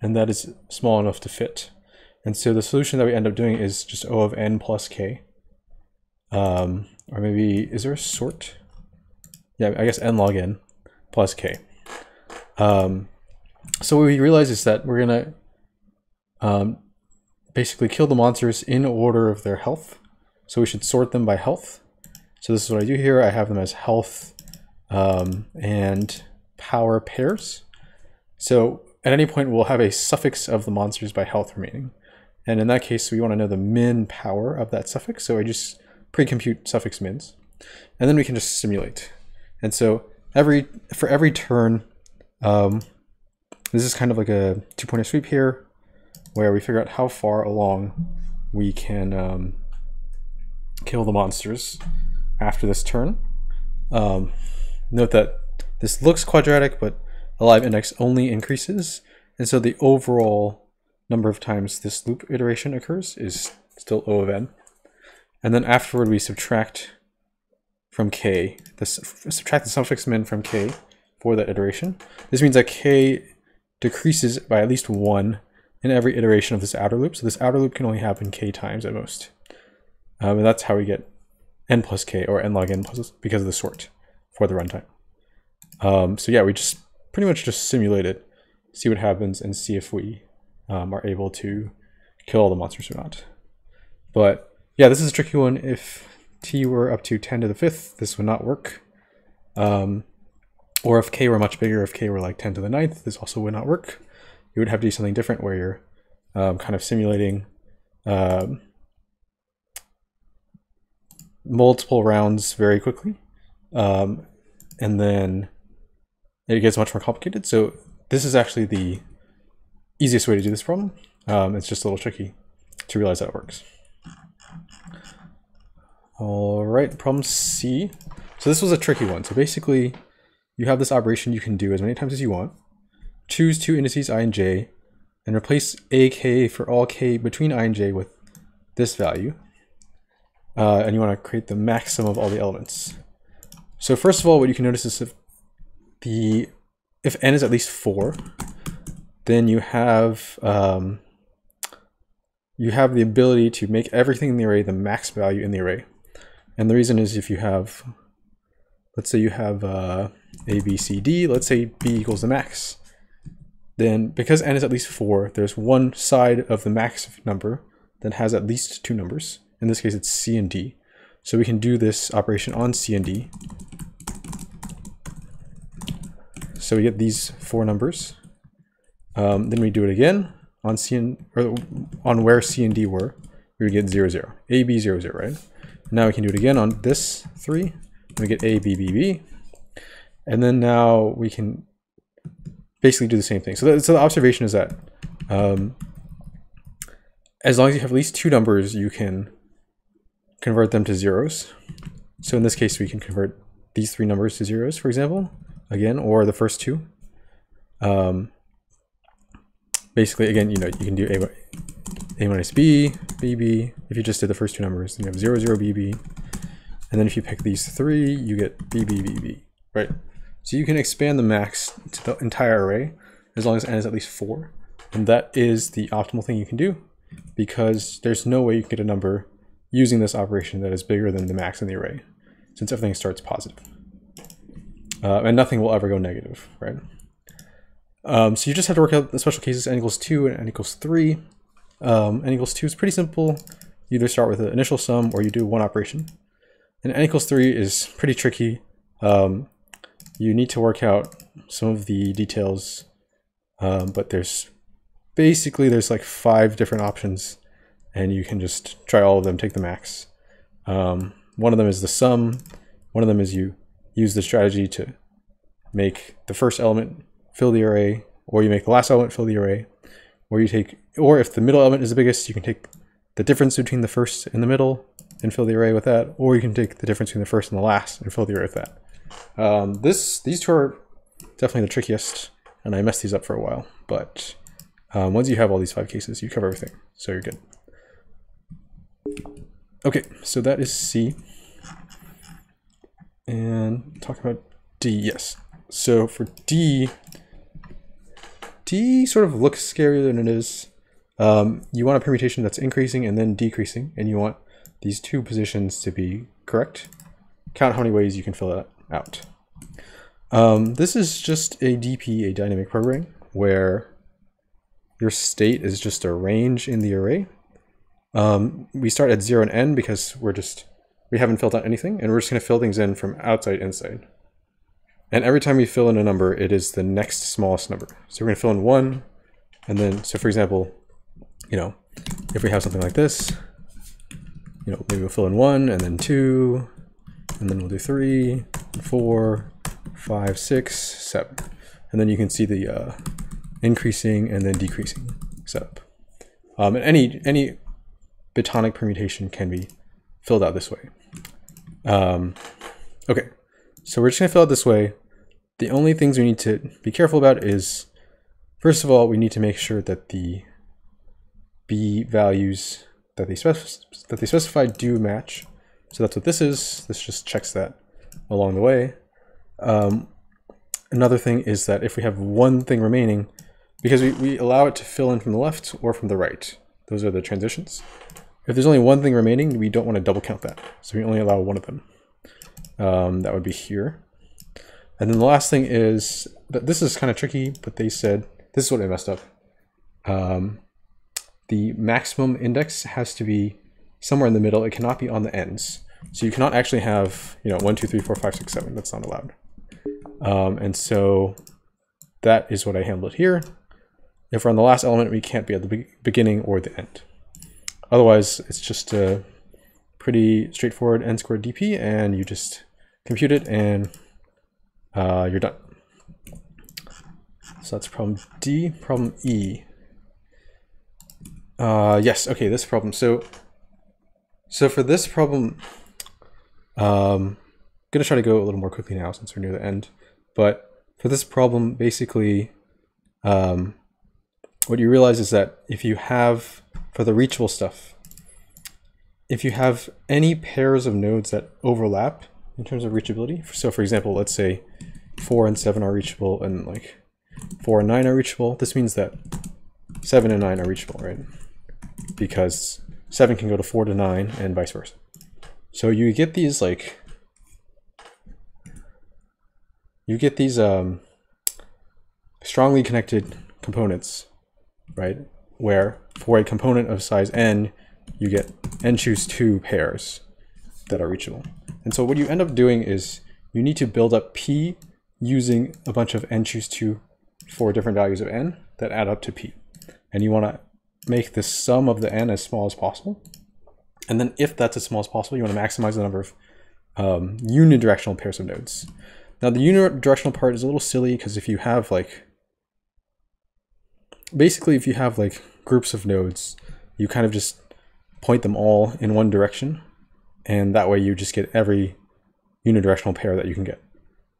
[SPEAKER 1] and that is small enough to fit. And so the solution that we end up doing is just O of n plus k. Or maybe, is there a sort? Yeah, I guess n log n plus k. So what we realize is that we're gonna basically kill the monsters in order of their health. So we should sort them by health. So this is what I do here. I have them as health and power pairs. So at any point we'll have a suffix of the monsters by health remaining. And in that case, we want to know the min power of that suffix. So I just pre-compute suffix mins. And then we can just simulate. And so for every turn, this is kind of like a 2-pointer sweep here, where we figure out how far along we can kill the monsters after this turn. Note that this looks quadratic, but the live index only increases. And so the overall number of times this loop iteration occurs is still O of n. And then afterward, we subtract from k, subtract the suffix min from k for that iteration. This means that k decreases by at least 1 in every iteration of this outer loop. So this outer loop can only happen k times at most. And that's how we get n plus k, or n log n plus, because of the sort for the runtime. So yeah, we just pretty much just simulate it, see what happens, and see if we are able to kill all the monsters or not. But yeah, this is a tricky one. If t were up to 10 to the 5th, this would not work. Or if k were much bigger, if k were like 10 to the 9th, this also would not work. You would have to do something different where you're kind of simulating multiple rounds very quickly. And then it gets much more complicated. So this is actually the easiest way to do this problem. It's just a little tricky to realize that it works. All right, problem C. So this was a tricky one. So basically, you have this operation you can do as many times as you want. Choose 2 indices I and j, and replace AK for all K between I and J with this value. And you want to create the maximum of all the elements. So first of all, what you can notice is if n is at least 4, then you have the ability to make everything in the array the max value in the array. And the reason is if you have, let's say you have A, B, C, D, let's say B equals the max. Then because n is at least 4, there's one side of the max number that has at least 2 numbers. In this case, it's C and D. So we can do this operation on C and D. So we get these 4 numbers. Then we do it again on on where C and D were. We would get 0, 0. A, B, 0, 0, right? Now we can do it again on this 3. And we get A, B, B, B. And then now we can basically do the same thing. So the observation is that as long as you have at least 2 numbers, you can convert them to zeros. So in this case, we can convert these 3 numbers to zeros, for example, again, or the first 2. Basically, again, you can do A minus B, B, B. If you just did the first 2 numbers, then you have 0, 0, B, B. And then if you pick these 3, you get B, B, B, B, right? So you can expand the max to the entire array as long as n is at least 4. And that is the optimal thing you can do, because there's no way you can get a number using this operation that is bigger than the max in the array, since everything starts positive. And nothing will ever go negative, right? So you just have to work out the special cases n equals 2 and n equals 3. N equals 2 is pretty simple. You either start with an initial sum or you do one operation. And n equals 3 is pretty tricky. You need to work out some of the details, but there's like 5 different options, and you can just try all of them, take the max. One of them is the sum. One of them is you use the strategy to make the first element fill the array, or you make the last element fill the array, or if the middle element is the biggest, you can take the difference between the first and the middle and fill the array with that, or you can take the difference between the first and the last and fill the array with that. These 2 are definitely the trickiest, and I messed these up for a while, but once you have all these 5 cases, you cover everything, so you're good. Okay, so that is C. And talk about D, yes. So for D sort of looks scarier than it is. You want a permutation that's increasing and then decreasing, and you want these 2 positions to be correct. Count how many ways you can fill that out. This is just a DP, a dynamic programming, where your state is just a range in the array. We start at 0 and n because we haven't filled out anything, and we're just going to fill things in from outside inside. And every time we fill in a number, it is the next smallest number. So we're going to fill in 1, and then, so for example, if we have something like this, maybe we'll fill in 1, and then 2, and then we'll do 3, 4, 5, 6, 7. And then you can see the increasing and then decreasing setup. And any bitonic permutation can be filled out this way. Okay, so we're just going to fill out this way. The only things we need to be careful about is, first of all, we need to make sure that the B values that they specify do match. So that's what this is. This just checks that along the way. Another thing is that if we have one thing remaining, because we allow it to fill in from the left or from the right. Those are the transitions. If there's only one thing remaining, we don't want to double count that. So we only allow one of them. That would be here. And then the last thing is that this is kind of tricky, but they said, this is what I messed up. The maximum index has to be somewhere in the middle. It cannot be on the ends. So you cannot actually have, 1, 2, 3, 4, 5, 6, 7. That's not allowed. And so that is what I handled here. If we're on the last element, we can't be at the beginning or the end. Otherwise, it's just a pretty straightforward n squared dp, and you just compute it, and you're done. So that's problem D. Problem E. Yes, okay, this problem. So for this problem, I'm gonna try to go a little more quickly now since we're near the end. But for this problem, basically, what you realize is that if you have, for the reachable stuff, if you have any pairs of nodes that overlap in terms of reachability, so for example, let's say 4 and 7 are reachable and like 4 and 9 are reachable, this means that 7 and 9 are reachable, right? Because 7 can go to 4 to 9 and vice versa. So you get these like, strongly connected components, right? Where for a component of size n, you get n choose 2 pairs that are reachable. And so what you end up doing is you need to build up P using a bunch of n choose 2 for different values of n that add up to P. And you want to make the sum of the n as small as possible. And then if that's as small as possible, you want to maximize the number of unidirectional pairs of nodes. Now the unidirectional part is a little silly because if you have like, basically if you have like groups of nodes, you kind of just point them all in one direction. And that way you just get every unidirectional pair that you can get.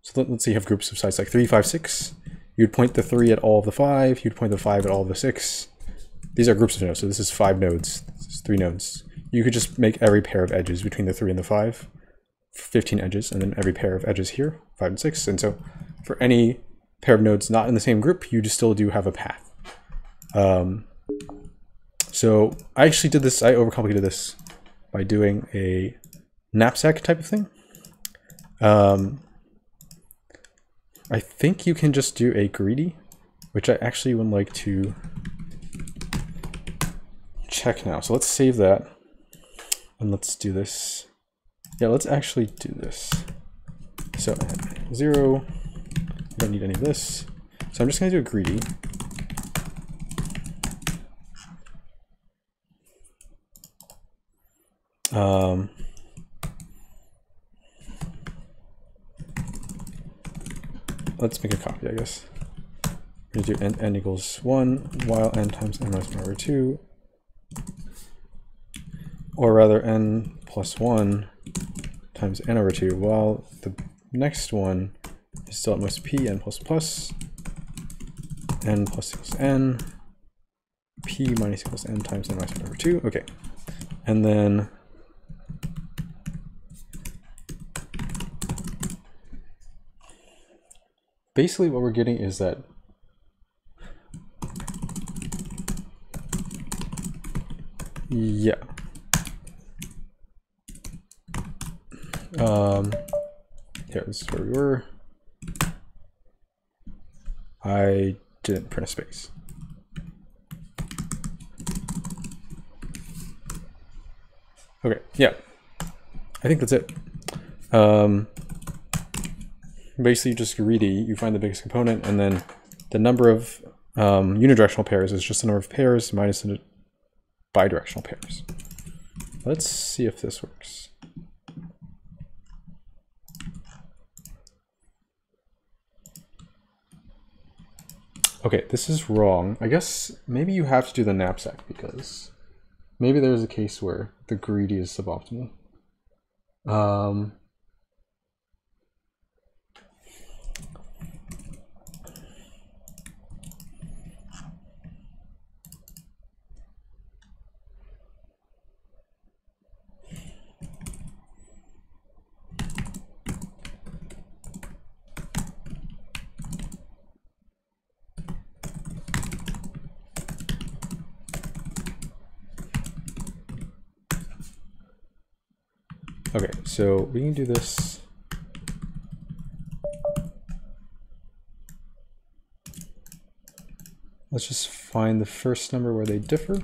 [SPEAKER 1] So let's say you have groups of size like 3, 5, 6. You'd point the 3 at all of the 5. You'd point the 5 at all of the 6. These are groups of nodes. So this is 5 nodes. This is 3 nodes. You could just make every pair of edges between the 3 and the 5, 15 edges, and then every pair of edges here, 5 and 6. And so for any pair of nodes not in the same group, you just still do have a path. So I actually did this, I overcomplicated this by doing a knapsack type of thing. I think you can just do a greedy, which I actually would like to check now. So let's save that and let's do this. Yeah, let's actually do this. So 0, don't need any of this. So I'm just gonna do a greedy. Let's make a copy, I guess. We're gonna do n equals 1 while n times n minus 1 over 2. Or rather n plus 1 times n over 2, while the next one is still at most p, n plus plus, n plus equals n, p minus equals n times n minus 1 over 2. Okay. And then basically what we're getting is that yeah. Here, this is where we were. I didn't print a space. Okay, yeah. I think that's it. Basically just greedy, you find the biggest component, and then the number of unidirectional pairs is just the number of pairs minus the bidirectional pairs. Let's see if this works. Okay, this is wrong. I guess maybe you have to do the knapsack because maybe there's a case where the greedy is suboptimal. Okay, so we can do this. Let's just find the first number where they differ.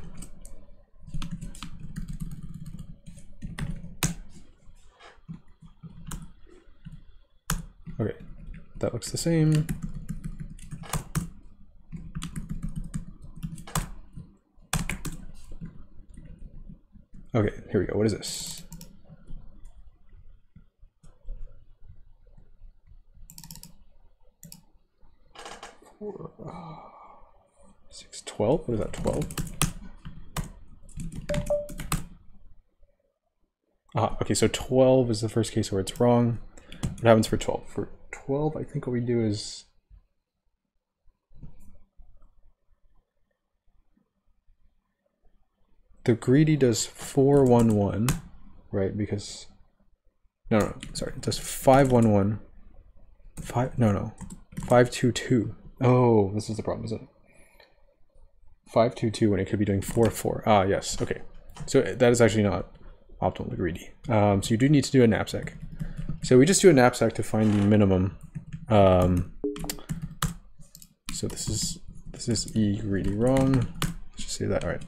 [SPEAKER 1] Okay, that looks the same. Okay, here we go. What is this? 6, 12? What is that, 12? Okay, so 12 is the first case where it's wrong. What happens for 12? For 12, I think what we do is the greedy does 411, right? Because no, sorry, it does 511. 522. Oh, this is the problem, isn't it? 522 when it could be doing 4-4. Ah, yes. Okay, so that is actually not optimally greedy. So you do need to do a knapsack. So we just do a knapsack to find the minimum. So this is E greedy wrong. Let's just say that. All right,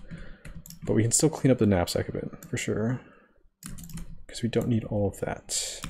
[SPEAKER 1] but we can still clean up the knapsack a bit for sure, because we don't need all of that.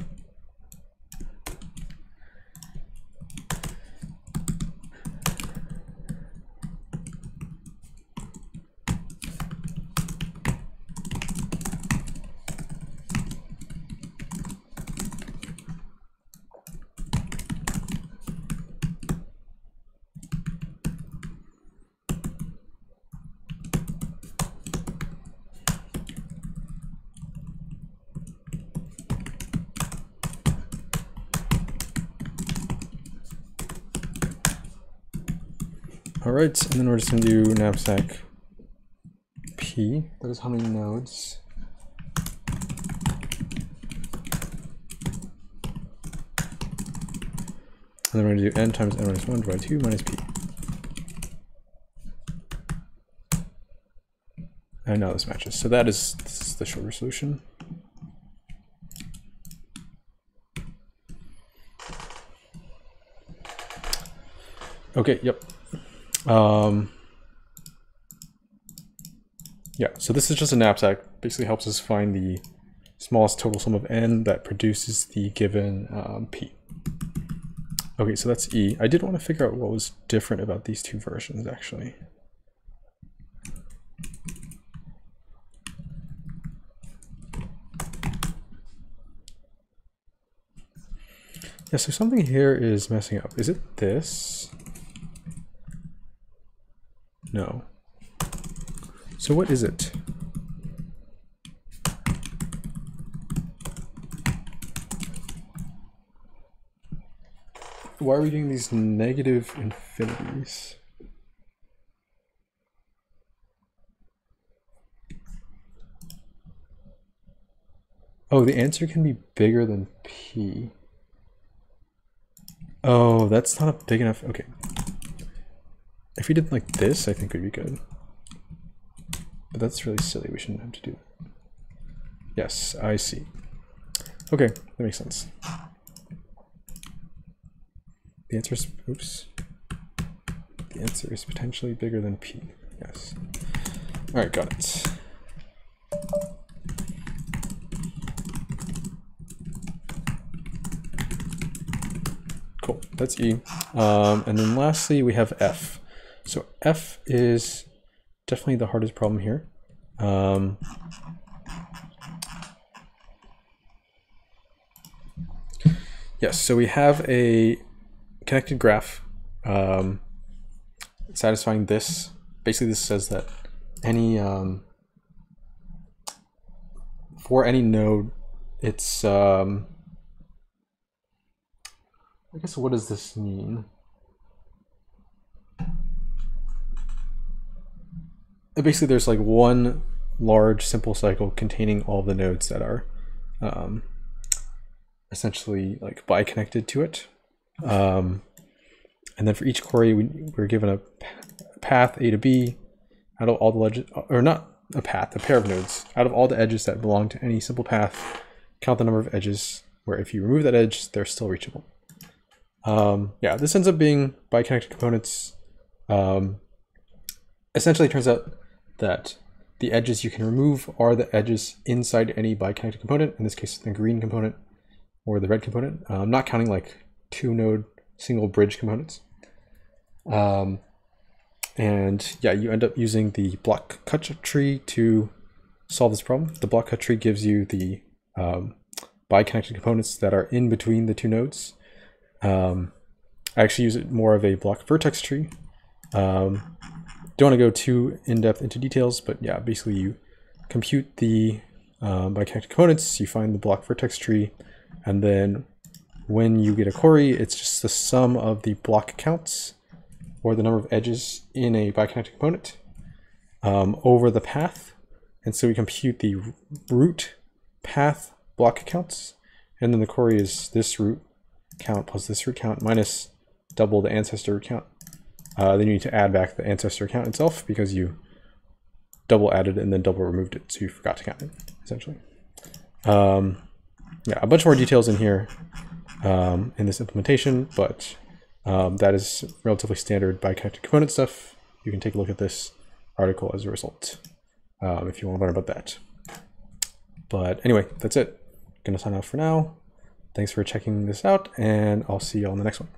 [SPEAKER 1] All right, and then we're just going to do knapsack P. That is how many nodes. And then we're going to do n times n minus 1 divided by 2 minus P. And now this matches. So this is the shorter solution. Okay, yep. Yeah, so this is just a knapsack. Basically helps us find the smallest total sum of n that produces the given P. Okay, so that's E. I did want to figure out what was different about these two versions, actually. Yeah, so something here is messing up. Is it this? No. So what is it? Why are we doing these negative infinities? Oh, the answer can be bigger than P. Oh, that's not big enough. Okay. If we did like this, I think would be good. But that's really silly. We shouldn't have to do that. Yes, I see. Okay, that makes sense. The answer is, oops. The answer is potentially bigger than P. Yes. All right, got it. Cool, that's E. And then lastly, we have F. So F is definitely the hardest problem here. Yes, so we have a connected graph satisfying this. Basically, this says that any for any node, it's I guess what does this mean? Basically, there's like one large simple cycle containing all of the nodes that are essentially like bi-connected to it. And then for each query, we're given a path A to B out of all the edges, or not a path, a pair of nodes out of all the edges that belong to any simple path. Count the number of edges where if you remove that edge, they're still reachable. Yeah, this ends up being bi-connected components. Essentially, it turns out that the edges you can remove are the edges inside any bi-connected component, in this case, the green component or the red component. I'm not counting like 2-node single bridge components. And yeah, you end up using the block cut tree to solve this problem. The block cut tree gives you the bi-connected components that are in between the two nodes. I actually use it more of a block vertex tree. Don't want to go too in-depth into details, but yeah, basically you compute the bi-connected components, you find the block vertex tree, and then when you get a query, it's just the sum of the block counts, or the number of edges in a bi-connected component, over the path, And so we compute the root path block counts. And then the query is this root count plus this root count minus double the ancestor root count. Then you need to add back the ancestor count itself because you double added and then double removed it, so you forgot to count it, essentially. Yeah, a bunch more details in here in this implementation, but that is relatively standard by connected component stuff. You can take a look at this article as a result if you want to learn about that. But anyway, that's it. Gonna sign off for now. Thanks for checking this out, and I'll see you on the next one.